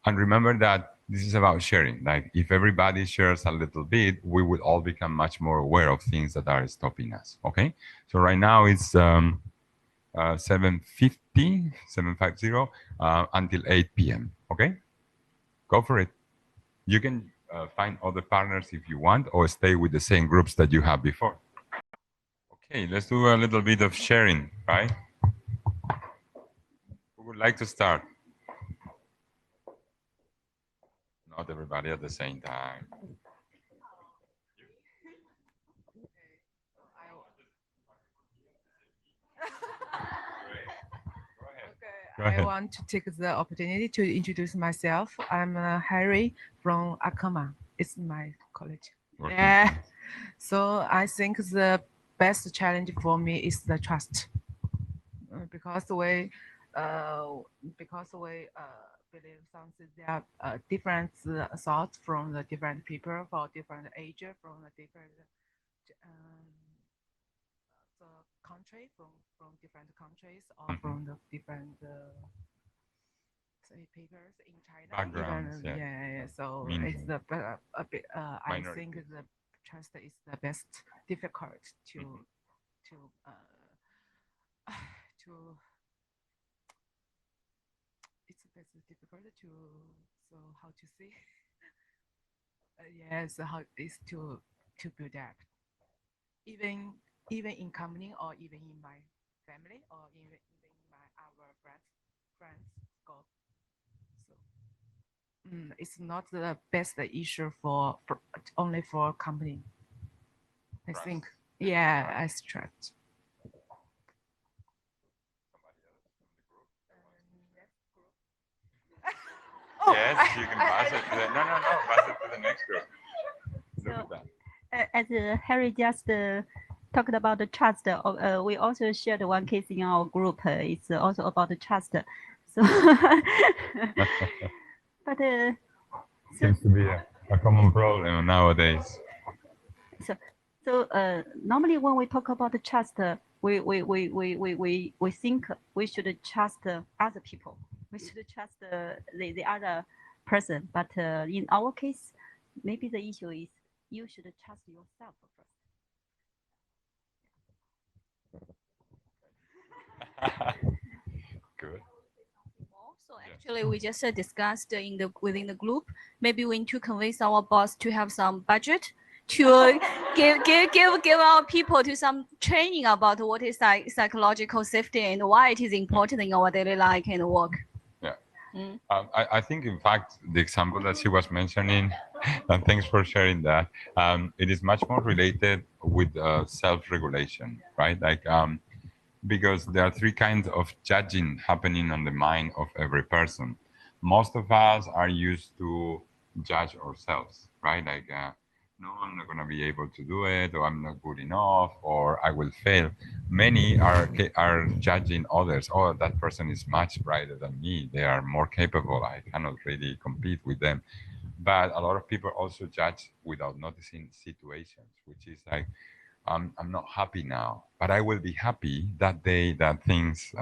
remember that this is about sharing. Like, if everybody shares a little bit, we will all become much more aware of things that are stopping us, okay? So right now it's 7:50 until 8 p.m., okay? Go for it. You can find other partners if you want, or stay with the same groups that you have before. Okay, let's do a little bit of sharing, right? Who would like to start? Not everybody at the same time. Go I ahead. want to take the opportunity to introduce myself. I'm Harry from Akama. It's my college. Working. Yeah. So I think the best challenge for me is the trust. Because we believe something there are different thoughts from the different people for different age from the different the country from different countries or from the different say papers in China. Backgrounds, Even, yeah. yeah. So Meaning. it's the a bit. I Minority. think the trust is the best difficult to to to. It's best difficult to so how to say. Yes, how is to build that. Even in company or even in my family or even in my our friends scope. So it's not the best issue for only for company. I Trust. think yeah, I stress. Yes, you can pass it to the no, pass it to the next group. Look at that. As Harry just talked about the trust, we also shared one case in our group. It's also about the trust. So, but Seems to be a common problem nowadays. so normally when we talk about the trust, we think we should trust other people. We should trust the other person. But in our case, maybe the issue is you should trust yourself first. Good. So actually, we just discussed within the group. Maybe we need to convince our boss to have some budget to give our people to some training about what is psychological safety and why it is important in our daily life and work. Yeah. I think, in fact, the example that she was mentioning, and thanks for sharing that, it is much more related with self-regulation, right? Like, because there are three kinds of judging happening on the mind of every person. Most of us are used to judge ourselves, right? Like, no, I'm not going to be able to do it, or I'm not good enough, or I will fail. Many are judging others. Oh, that person is much brighter than me. They are more capable. I cannot really compete with them. But a lot of people also judge without noticing situations, which is like, I'm not happy now, but I will be happy that day that things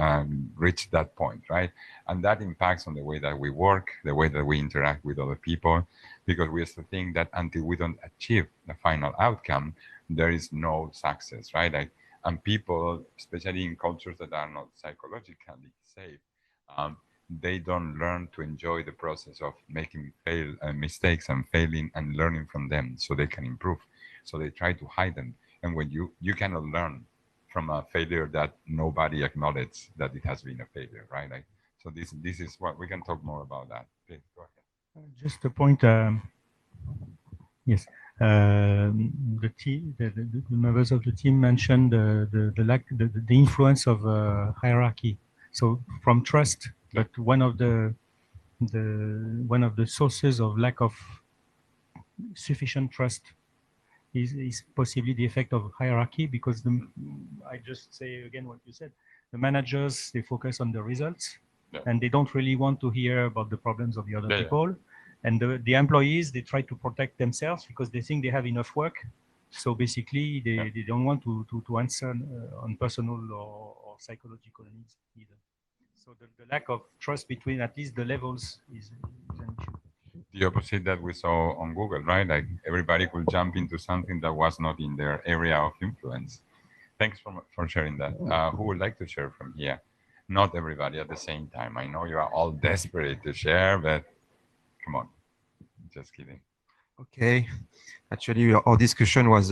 reach that point, right? And that impacts on the way that we work, the way that we interact with other people, because we used to think that until we don't achieve the final outcome, there is no success, right? Like, and people, especially in cultures that are not psychologically safe, they don't learn to enjoy the process of making mistakes and failing and learning from them so they can improve. So they try to hide them. And when you cannot learn from a failure that nobody acknowledges that it has been a failure, right? Like, so this is what we can talk more about that. Please go ahead. Just a point. Yes, the members of the team mentioned the influence of hierarchy. So from trust, but one of the sources of lack of sufficient trust is possibly the effect of hierarchy, because I just say again what you said, the managers, they focus on the results, and they don't really want to hear about the problems of the other people. And the employees, they try to protect themselves because they think they have enough work. So basically, they don't want to answer on personal or psychological needs either. So the lack of trust between at least the levels is an issue. The opposite that we saw on Google, right? Like, everybody could jump into something that was not in their area of influence. Thanks for sharing that. Who would like to share from here? Not everybody at the same time. I know you are all desperate to share, but come on, just kidding. Okay. Actually, our discussion was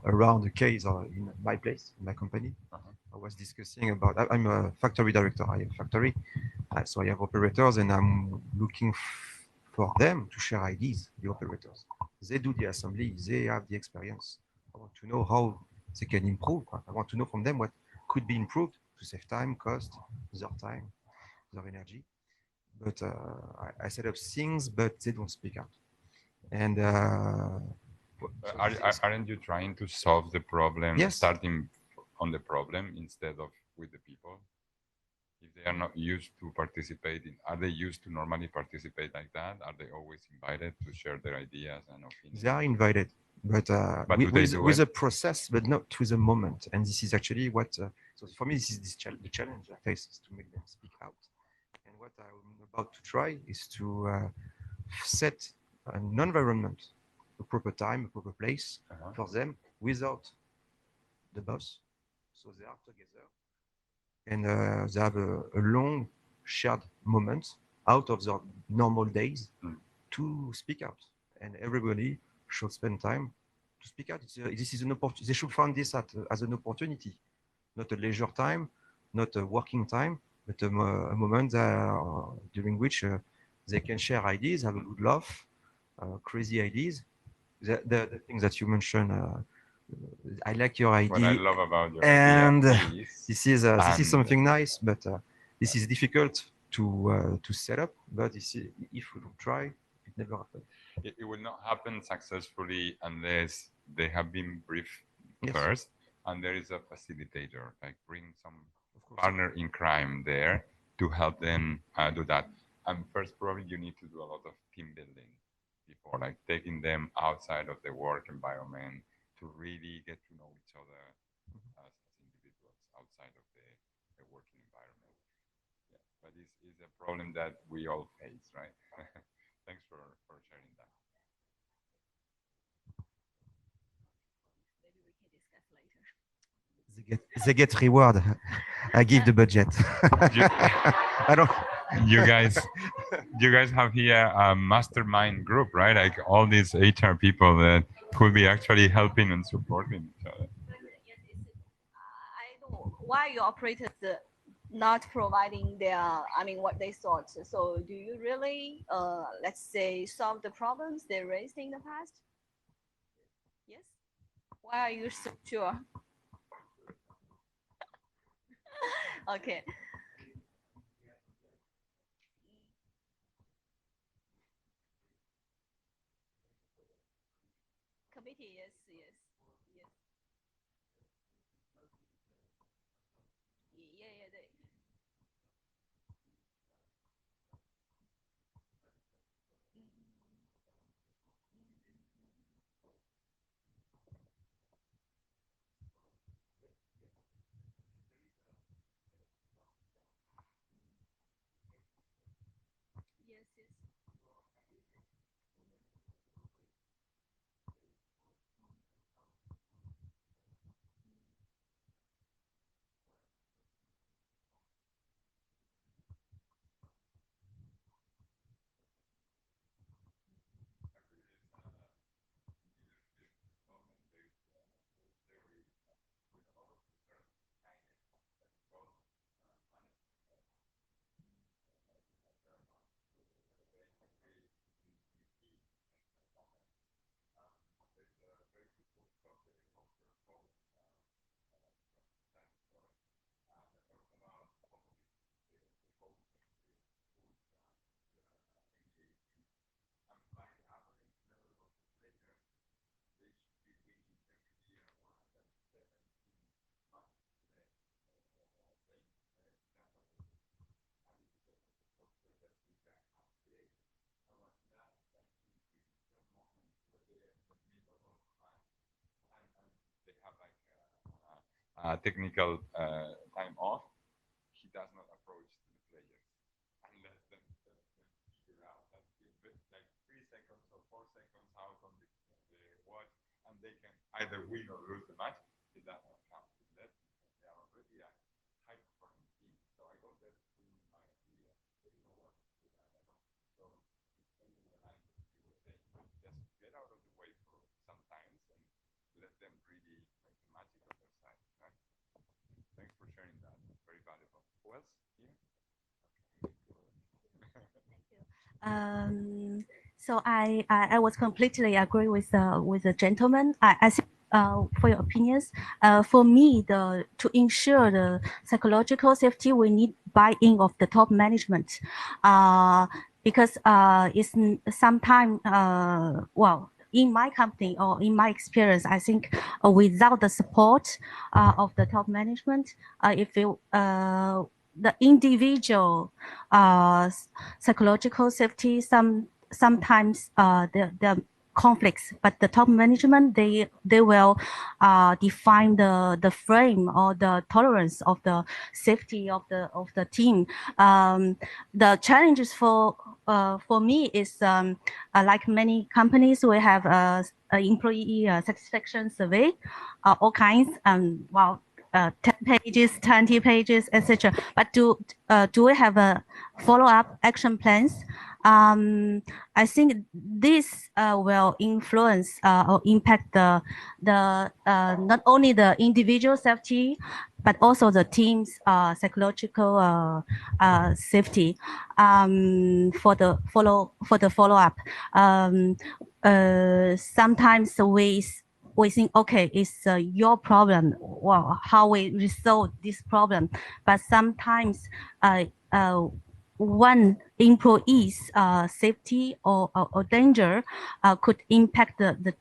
around the case or in my place, in my company. I was discussing about, I'm a factory director. I have a factory. So I have operators and I'm looking for them to share ideas, the operators. They do the assembly, they have the experience. I want to know how they can improve. I want to know from them what could be improved to save time, cost, their time, their energy. But I set up things, but they don't speak out. And aren't you trying to solve the problem, yes, starting on the problem instead of with the people? If they are not used to participating, are they used to normally participate like that? Are they always invited to share their ideas and opinions? they are invited, but, with a process, but not to the moment. And this is actually what, so for me, this is the challenge I face, is to make them speak out. And what I'm about to try is to set an environment, a proper time, a proper place for them without the boss. So they are together and they have a long shared moment out of their normal days to speak out. And everybody should spend time to speak out. This is an opportunity. They should find this as an opportunity, not a leisure time, not a working time, but a moment during which they can share ideas, have a good laugh, crazy ideas. The things that you mentioned, I like your idea. What I love about your and idea this is something nice, but this is difficult to set up. But if we don't try, it never happens. It will not happen successfully unless they have been briefed Yes. first, and there is a facilitator, like bring some partner in crime there to help them do that. And first, probably you need to do a lot of team building before, like taking them outside of the work environment to really get to know each other as individuals outside of the working environment. Yeah, but it's a problem that we all face, right? Thanks for sharing that. Maybe we can discuss later. They get reward. I give the budget. I don't. You guys have here a mastermind group, right? Like all these HR people that could be actually helping and supporting each other. I know why your operators not providing their, I mean, what they thought. So do you really, let's say, solve the problems they raised in the past? Yes. Why are you so sure? Okay. Committee, yes, yes, yes. Yeah, yeah, they. Yes, yes. Technical time off, he does not approach the players and let them figure out that like 3 seconds or 4 seconds out on the watch, and they can either win or lose the match. It does not count. That they are already a high performing team. So I go there to my idea. They know what to do. So when I just get out of the way for sometimes and let them really So I was completely agree with the gentleman. I think for your opinions, for me, to ensure the psychological safety, we need buy-in of the top management, because it's sometimes well, in my company or in my experience, I think without the support of the top management, if you the individual psychological safety, sometimes the conflicts, but the top management, they will define the frame or the tolerance of the safety of the team. The challenges for me is like many companies, we have a employee satisfaction survey, all kinds, well, 10 pages, 20 pages, etc. But do we have a follow-up action plans? I think this will influence or impact the not only the individual safety, but also the team's psychological safety for the follow-up. Sometimes we think, okay, it's your problem. Well, how we resolve this problem, but sometimes one employee's safety or danger could impact the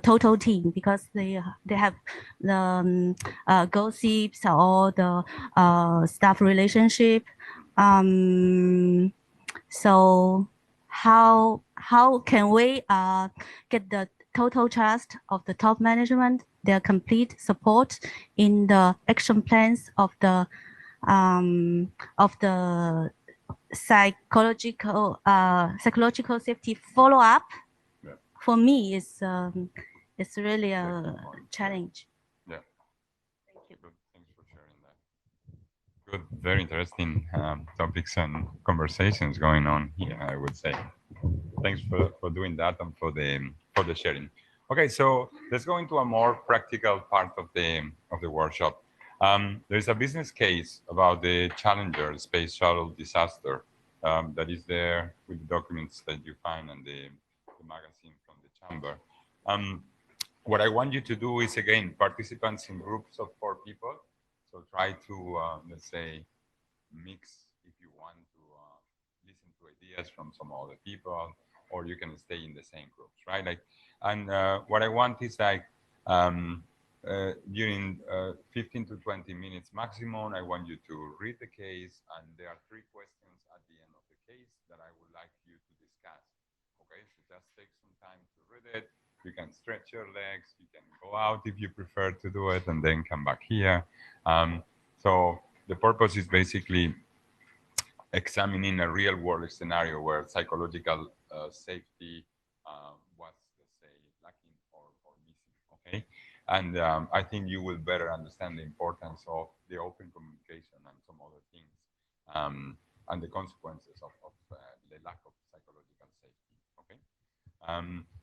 total team, because they have the gossips or the staff relationship. So how can we get the total trust of the top management, their complete support in the action plans of the psychological safety follow-up? Yeah. For me, it's really a challenge. Yeah. Thank you. Good. Thanks for sharing that. Good, very interesting topics and conversations going on here, I would say. Thanks for doing that and for the sharing. Okay, so let's go into a more practical part of the workshop. There's a business case about the Challenger space shuttle disaster that is there with the documents that you find in the magazine from the chamber. What I want you to do is, again, participants in groups of 4 people. So try to, let's say, mix if you want to listen to ideas from some other people, or you can stay in the same groups, right? Like, and what I want is like during 15 to 20 minutes maximum, I want you to read the case, and there are 3 questions at the end of the case that I would like you to discuss. Okay, so just take some time to read it. You can stretch your legs, you can go out if you prefer to do it, and then come back here. So the purpose is basically examining a real world scenario where psychological safety was, let's say, lacking or missing, okay? And I think you will better understand the importance of the open communication and some other things, and the consequences of the lack of psychological safety, okay?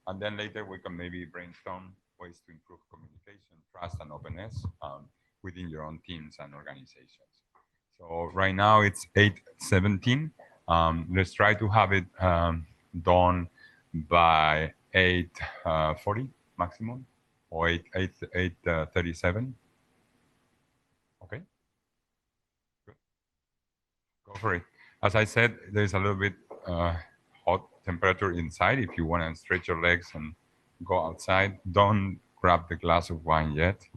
And then later we can maybe brainstorm ways to improve communication, trust, and openness within your own teams and organizations. So right now it's 8:17. Let's try to have it done by 8:40 maximum, or 8:37. Okay. Good. Go for it. As I said, there's a little bit hot temperature inside. If you want to stretch your legs and go outside, don't grab the glass of wine yet.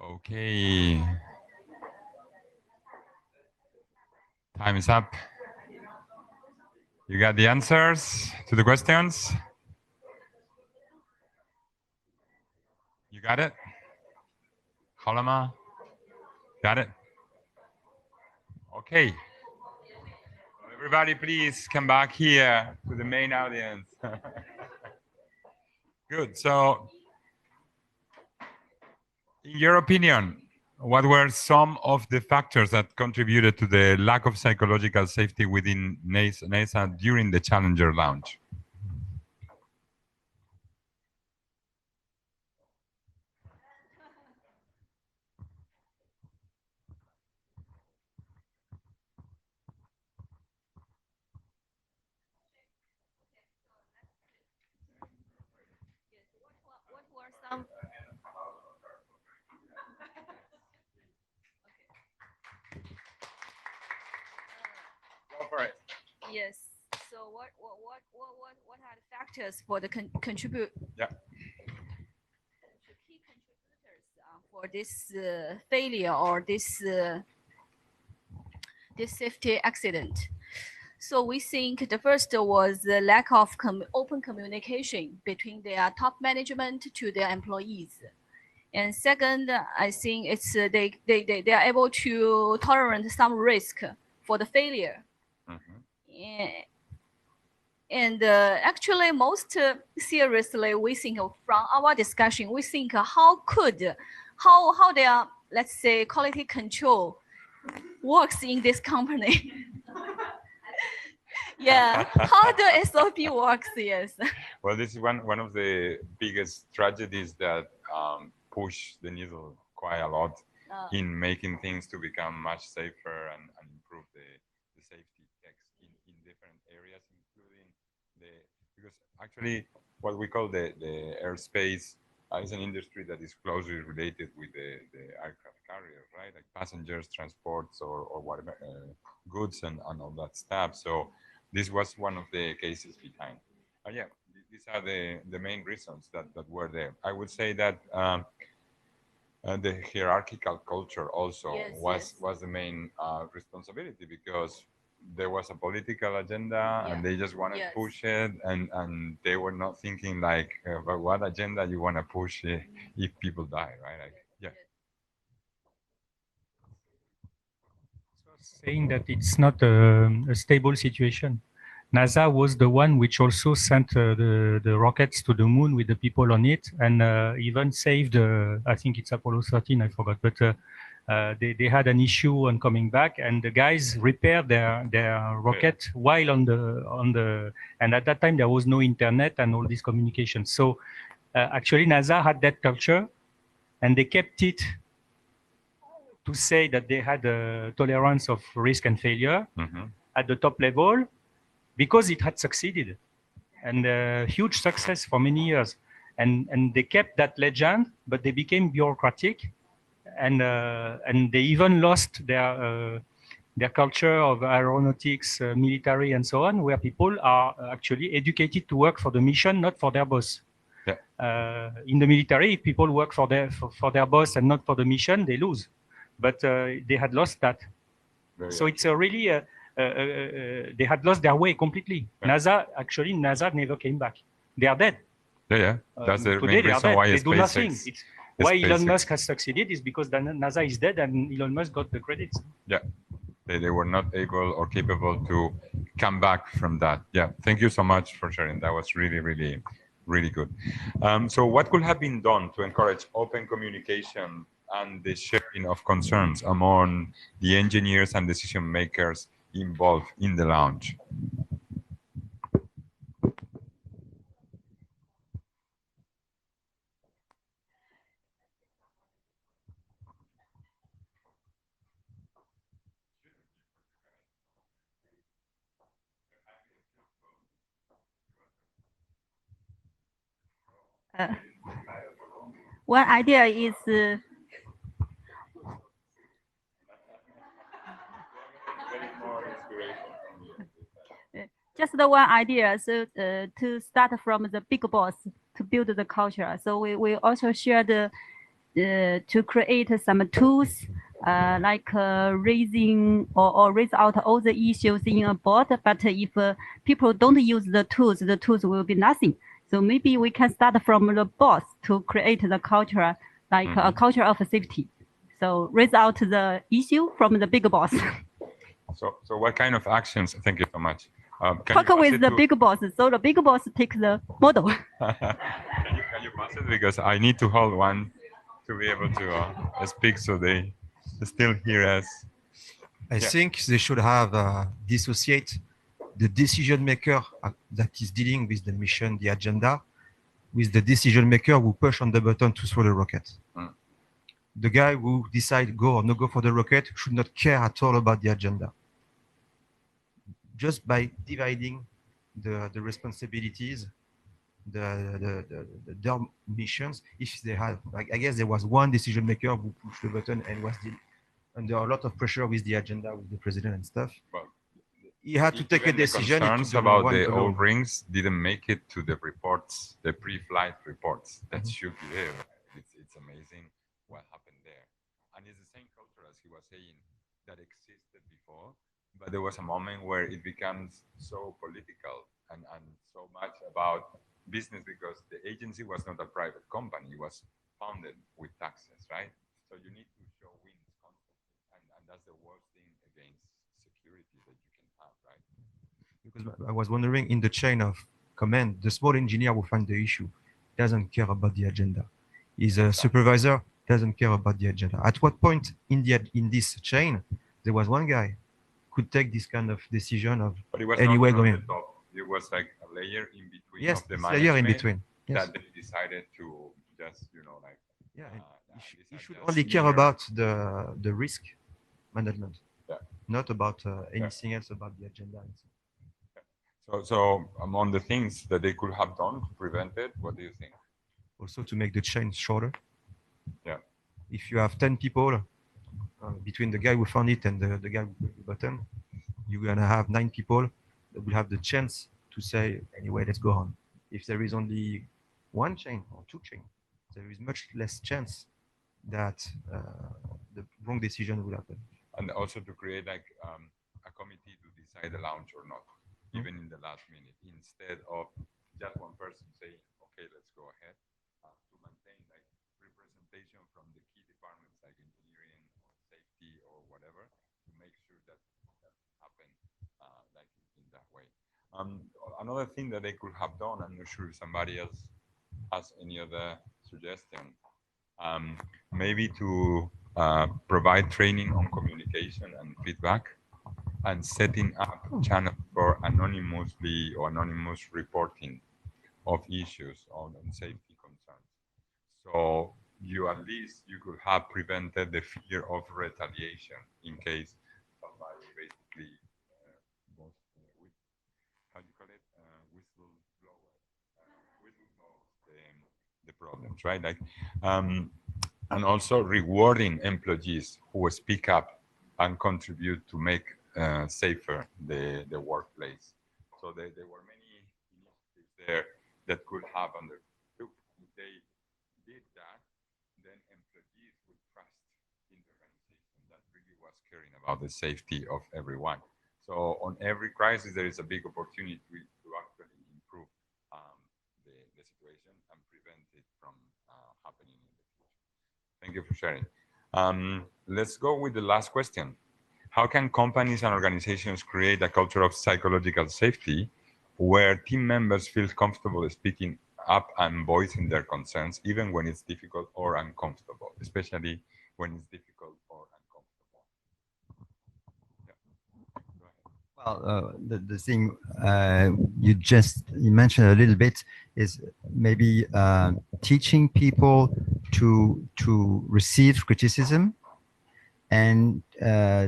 Okay. Time is up. You got the answers to the questions? You got it? Halama? Got it? Okay. Everybody, please come back here to the main audience. Good. So, in your opinion, what were some of the factors that contributed to the lack of psychological safety within NASA during the Challenger launch? Yes. So what are the factors for the contribute? Yeah. Key contributors for this failure or this this safety accident. So we think the first was the lack of open communication between their top management to their employees. And second, I think it's they are able to tolerate some risk for the failure. And actually, most seriously, we think from our discussion, we think how their, let's say, quality control works in this company. Yeah, how the SOP works, yes. Well, this is one of the biggest tragedies that push the needle quite a lot in making things to become much safer and improve the safety checks in different areas, including because actually what we call the airspace is an industry that is closely related with the aircraft carriers, right? Like passengers, transports, or whatever, goods and all that stuff. So this was one of the cases behind. Yeah, these are the main reasons that were there. I would say that the hierarchical culture also was the main responsibility, because there was a political agenda and they just want to push it, and they were not thinking like about what agenda you want to push if people die, right? Like, yeah. Saying that it's not a stable situation. NASA was the one which also sent the rockets to the moon with the people on it, and even saved, I think it's Apollo 13, I forgot, but they had an issue on coming back, and the guys repaired their rocket while on the, and at that time there was no internet and all this communication. So actually NASA had that culture, and they kept it to say that they had a tolerance of risk and failure at the top level, because it had succeeded, and a huge success for many years. And they kept that legend, but they became bureaucratic, and they even lost their culture of aeronautics, military, and so on, where people are actually educated to work for the mission, not for their boss. Yeah. In the military, if people work for their boss and not for the mission, they lose. But they had lost that. So it's a really they had lost their way completely. Yeah. NASA never came back. They are dead. Yeah. That's the main reason why they do nothing. Why Elon Musk has succeeded is because NASA is dead and Elon Musk got the credits. Yeah. They were not able or capable to come back from that. Yeah. Thank you so much for sharing. That was really, really, really good. So what could have been done to encourage open communication and the sharing of concerns among the engineers and decision makers involved in the launch? One idea is just the one idea. So to start from the big boss to build the culture. So we also shared to create some tools like raising or raise out all the issues in a board. But if people don't use the tools will be nothing. So maybe we can start from the boss to create the culture, like a culture of safety. So raise out the issue from the big boss. So what kind of actions? Thank you so much. Talk with the big boss. So the big boss takes the model. Can you pass it? Because I need to hold one to be able to speak, so they still hear us. I think they should have dissociate the decision maker that is dealing with the mission, the agenda, with the decision maker who push on the button to throw the rocket. The guy who decide go or no go for the rocket should not care at all about the agenda. Just by dividing the responsibilities, their missions, if they have, I guess there was one decision maker who pushed the button and was under a lot of pressure with the agenda, with the president and stuff. Well, he had to take a decision. The concerns about the O-rings didn't make it to the reports, the pre-flight reports. That should be there. It's amazing what happened there. And it's the same culture, as he was saying, that existed before, but there was a moment where it becomes so political and so much about business, because the agency was not a private company. It was funded with taxes, right? So you need to show wins constantly, and that's the worst thing against security that you can have, right? Because I was wondering, in the chain of command, the small engineer who finds the issue doesn't care about the agenda. He's a supervisor, doesn't care about the agenda. At what point in this chain, there was one guy could take this kind of decision of anywhere going? It was like a layer in between. Yes, of the layer in between. Yes. That they decided to just, like. Yeah, he should only care about the risk management, not about anything else about the agenda. So among the things that they could have done to prevent it, what do you think? Also to make the chain shorter. Yeah. If you have 10 people between the guy who found it and the guy who put the button, you're gonna have 9 people that will have the chance to say, anyway, let's go on. If there is only one chain or 2 chains, there is much less chance that the wrong decision will happen. And also to create like a committee to decide the launch or not, even in the last minute, instead of just one person saying, okay, let's go ahead, to maintain like representation from the key departments like engineering or safety or whatever, to make sure that happens like in that way. Another thing that they could have done, I'm not sure if somebody else has any other suggestion, maybe to provide training on communication and feedback, and setting up channels for anonymously or anonymous reporting of issues on safety concerns. So at least you could have prevented the fear of retaliation in case somebody basically was, how do you call it, the problems, right? Like, and also rewarding employees who speak up and contribute to make safer the workplace. So there were many initiatives there that could have undertook. If they did that, then employees would trust in the organization that really was caring about the safety of everyone. So on every crisis, there is a big opportunity to actually improve the situation and prevent it from happening in the future. Thank you for sharing. Let's go with the last question. How can companies and organizations create a culture of psychological safety where team members feel comfortable speaking up and voicing their concerns, even when it's difficult or uncomfortable, especially when it's difficult or uncomfortable? Yeah. Well, the thing you mentioned a little bit is maybe teaching people to receive criticism, and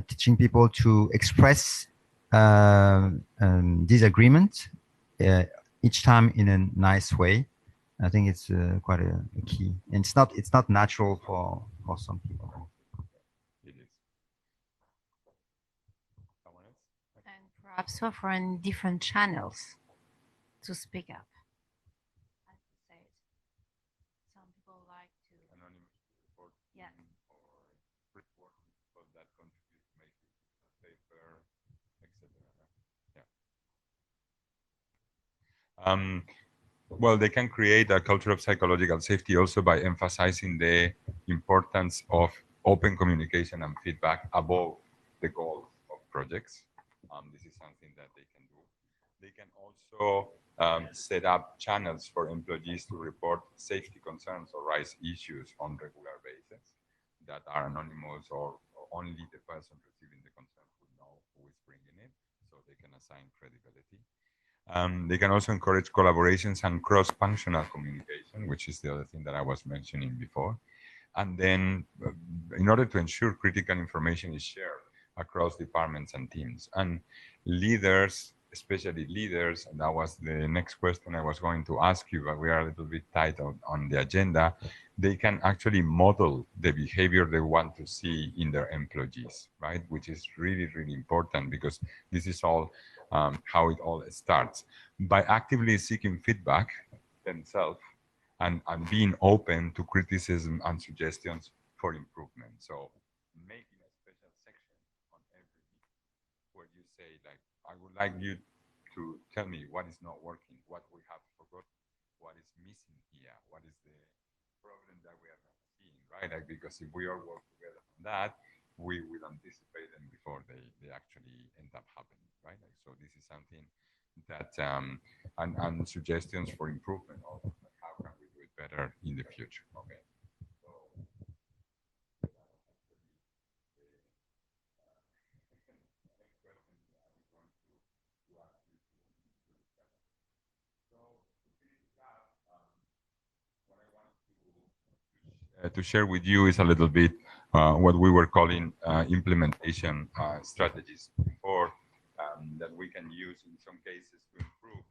teaching people to express disagreement each time in a nice way. I think it's quite a key, and it's not natural for some people. It is. Someone else? And perhaps offering different channels to speak up. I would say it. Some people like to Anonymous report. Yeah. Or report people that contribute to make it safer, etc. Yeah. Well, they can create a culture of psychological safety also by emphasizing the importance of open communication and feedback above the goals of projects. This is something that they can do. They can also set up channels for employees to report safety concerns or raise issues on regular basis that are anonymous, or only the person receiving the concern would know who is bringing it, so they can assign credibility. They can also encourage collaborations and cross-functional communication, which is the other thing that I was mentioning before. And then in order to ensure critical information is shared across departments and teams, and leaders especially leaders, and that was the next question I was going to ask you, but we are a little bit tight on the agenda, they can actually model the behavior they want to see in their employees, right? Which is really, really important, because this is all how it all starts. By actively seeking feedback themselves and being open to criticism and suggestions for improvement. So making a special section on every where you say, like, I would like you to tell me what is not working, what we have forgotten, what is missing here, what is the problem that we are not seeing, right? Like, because if we all work together on that, we will anticipate them before they actually end up happening, right? Like, so this is something that, and suggestions for improvement also, like how can we do it better in the future, okay? To share with you is a little bit what we were calling implementation strategies before, that we can use in some cases to improve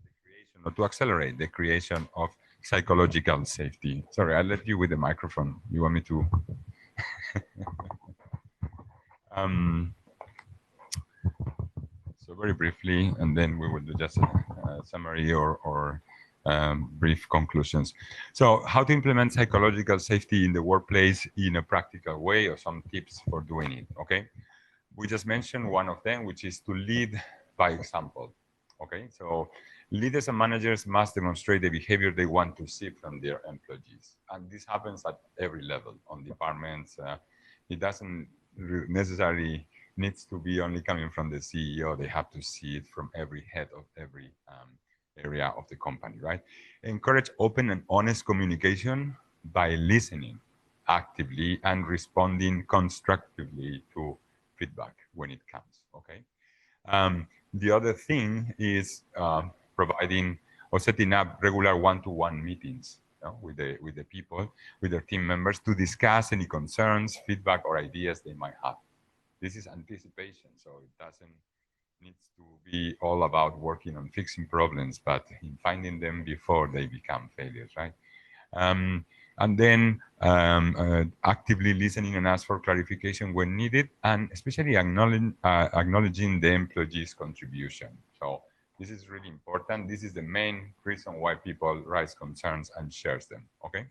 the creation or to accelerate the creation of psychological safety. Sorry, I left you with the microphone. You want me to? So very briefly, and then we will do just a summary or brief conclusions. So how to implement psychological safety in the workplace in a practical way, or some tips for doing it, okay? We just mentioned one of them, which is to lead by example, okay? So leaders and managers must demonstrate the behavior they want to see from their employees. And this happens at every level on departments. It doesn't necessarily needs to be only coming from the CEO. They have to see it from every head of every area of the company, right? Encourage open and honest communication by listening actively and responding constructively to feedback when it comes, okay? The other thing is providing or setting up regular one-to-one meetings, you know, with the people, with their team members, to discuss any concerns, feedback, or ideas they might have. This is anticipation, so it doesn't need to be all about working on fixing problems, but in finding them before they become failures, right? And then actively listening and ask for clarification when needed, and especially acknowledging the employee's contribution. So this is really important. This is the main reason why people raise concerns and share them, okay?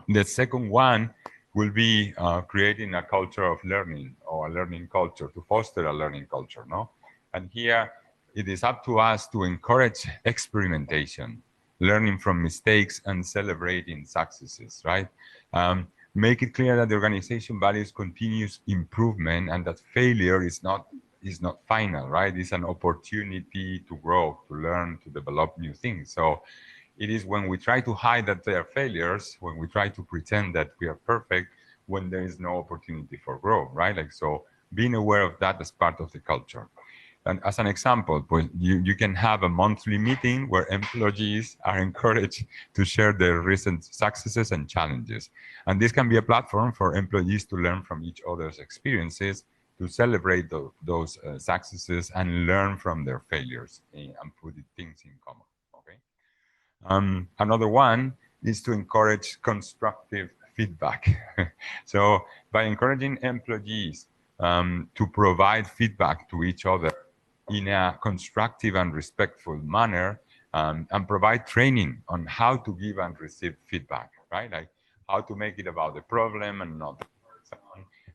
The second one will be creating a culture of learning, or a learning culture, to foster a learning culture, no? And here it is up to us to encourage experimentation, learning from mistakes and celebrating successes, right? Make it clear that the organization values continuous improvement, and that failure is not final, right? It's an opportunity to grow, to learn, to develop new things. So it is when we try to hide that they are failures, when we try to pretend that we are perfect, when there is no opportunity for growth, right? Like, so being aware of that as part of the culture. And as an example, you can have a monthly meeting where employees are encouraged to share their recent successes and challenges. And this can be a platform for employees to learn from each other's experiences, to celebrate those successes and learn from their failures, and put things in common. Another one is to encourage constructive feedback. So by encouraging employees to provide feedback to each other in a constructive and respectful manner, and provide training on how to give and receive feedback, right? Like how to make it about the problem and not the person,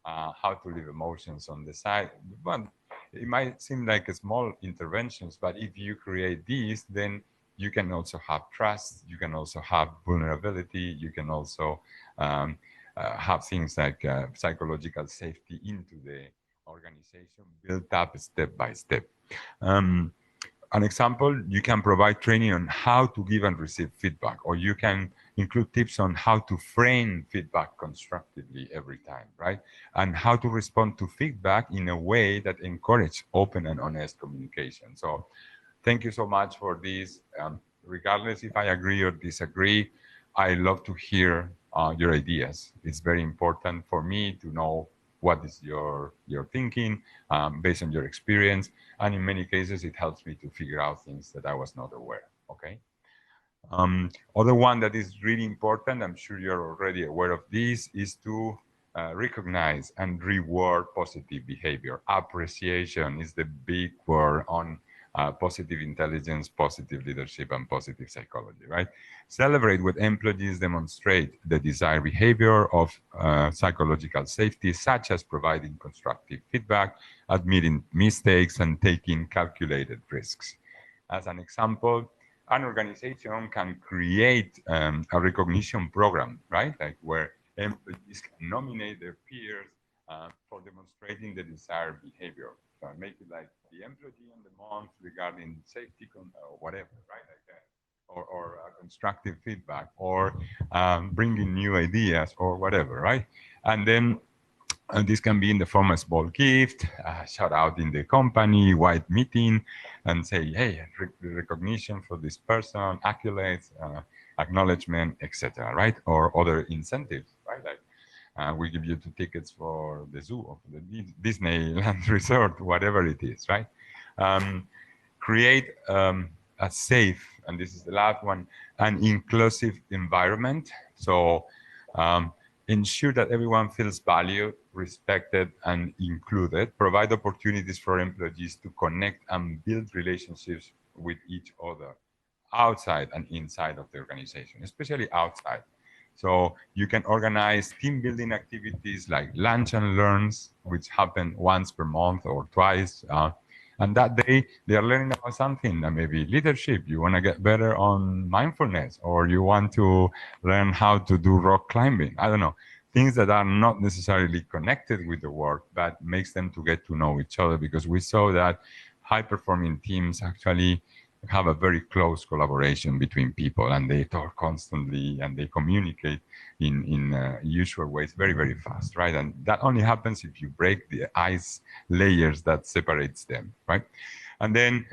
how to leave emotions on the side. But it might seem like small interventions, but if you create these, then you can also have trust, you can also have vulnerability, you can also have things like psychological safety into the organization, built up step by step. An example, you can provide training on how to give and receive feedback, or you can include tips on how to frame feedback constructively every time, right? And how to respond to feedback in a way that encourages open and honest communication. So thank you so much for this. Regardless if I agree or disagree, I love to hear your ideas. It's very important for me to know what is your thinking based on your experience. And in many cases, it helps me to figure out things that I was not aware. Okay. Other one that is really important, I'm sure you're already aware of this, is to recognize and reward positive behavior. Appreciation is the big word on positive intelligence, positive leadership, and positive psychology, right? Celebrate when employees demonstrate the desired behavior of psychological safety, such as providing constructive feedback, admitting mistakes, and taking calculated risks. As an example, an organization can create a recognition program, right? Like where employees can nominate their peers for demonstrating the desired behavior. So make it like the employee in the month regarding safety or whatever, right? Like that. Or constructive feedback, or bringing new ideas, or whatever, right? And then this can be in the form of a small gift, shout out in the company, wide meeting, and say, hey, recognition for this person, accolades, acknowledgement, etc., right? Or other incentives, right? Like we give you 2 tickets for the zoo or for the Disneyland resort, whatever it is, right? Create a safe, and this is the last one, an inclusive environment. So ensure that everyone feels valued, respected, and included. Provide opportunities for employees to connect and build relationships with each other outside and inside of the organization, especially outside. So you can organize team building activities like lunch and learns, which happen once per month or twice. And that day they are learning about something, maybe leadership. You want to get better on mindfulness, or you want to learn how to do rock climbing. I don't know, things that are not necessarily connected with the work, but makes them to get to know each other, because we saw that high performing teams actually have a very close collaboration between people, and they talk constantly and they communicate in usual ways very, very fast, right? And that only happens if you break the ice layers that separates them, right? And then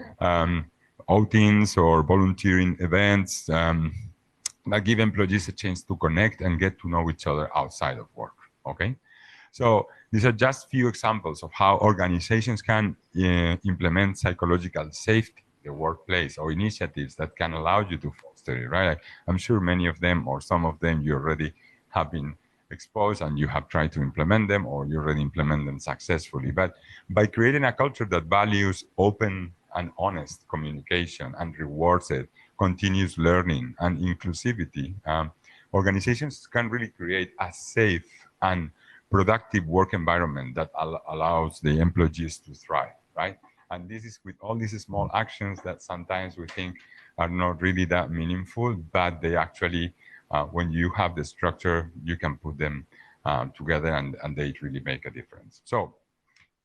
outings or volunteering events that give employees a chance to connect and get to know each other outside of work, okay? So these are just few examples of how organizations can implement psychological safety the workplace, or initiatives that can allow you to foster it, right? I'm sure many of them, or some of them, you already have been exposed and you have tried to implement them, or you already implement them successfully. But by creating a culture that values open and honest communication and rewards it, continuous learning and inclusivity, organizations can really create a safe and productive work environment that allows the employees to thrive, right? And this is with all these small actions that sometimes we think are not really that meaningful, but they actually, when you have the structure, you can put them together, and they really make a difference. So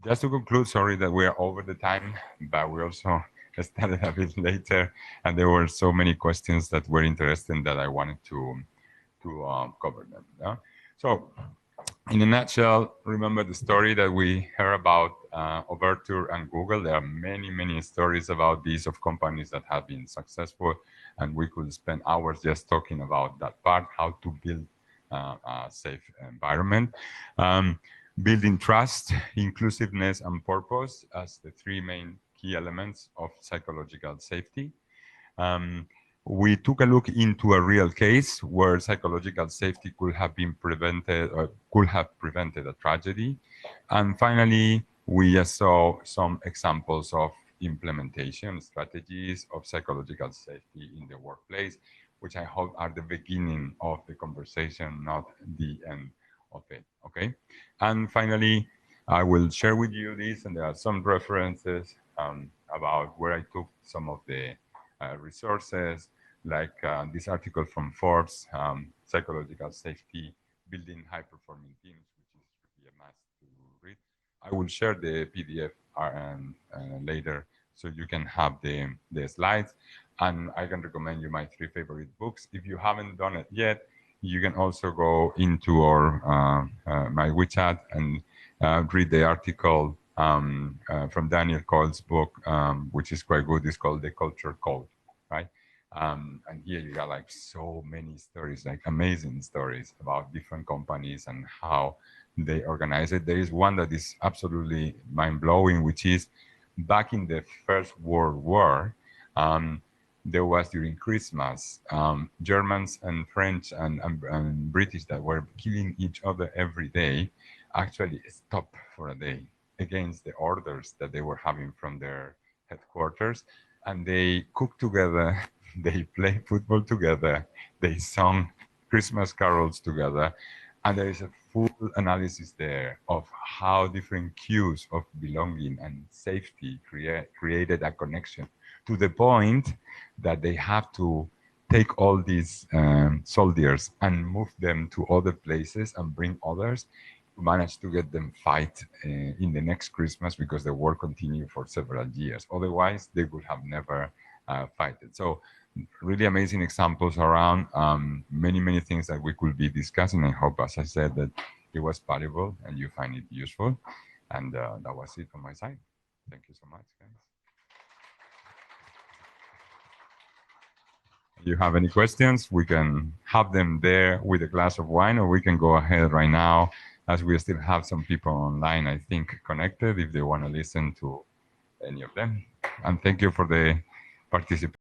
just to conclude, sorry that we are over the time, but we also started a bit later, and there were so many questions that were interesting that I wanted to cover them. Yeah? So in a nutshell, remember the story that we heard about Overture and Google. There are many, many stories about these of companies that have been successful, and we could spend hours just talking about that part, how to build a safe environment. Building trust, inclusiveness, and purpose as the 3 main key elements of psychological safety. We took a look into a real case where psychological safety could have been prevented, or could have prevented a tragedy. And finally, we just saw some examples of implementation strategies of psychological safety in the workplace, which I hope are the beginning of the conversation, not the end of it, okay? And finally, I will share with you this, and there are some references about where I took some of the resources, like this article from Forbes, Psychological Safety, Building High-Performing Teams, which is really a must to read. I will share the PDF later, so you can have the slides. And I can recommend you my 3 favorite books. If you haven't done it yet, you can also go into our my WeChat and read the article from Daniel Cole's book, which is quite good. It's called The Culture Code, right? And here you got like so many stories, like amazing stories about different companies and how they organize it. There is one that is absolutely mind-blowing, which is back in the First World War, there was during Christmas, Germans and French and British that were killing each other every day actually stopped for a day against the orders that they were having from their headquarters. And they cooked together, they played football together, they sung Christmas carols together. And there is a full analysis there of how different cues of belonging and safety created a connection, to the point that they have to take all these soldiers and move them to other places and bring others, manage to get them fight in the next Christmas, because the war continued for several years. Otherwise, they would have never fight it. So really amazing examples around many things that we could be discussing. I hope, as I said, that it was valuable and you find it useful. And that was it on my side. Thank you so much, guys. If you have any questions, we can have them there with a glass of wine, or we can go ahead right now, as we still have some people online, I think, connected, if they want to listen to any of them. And thank you for the participation.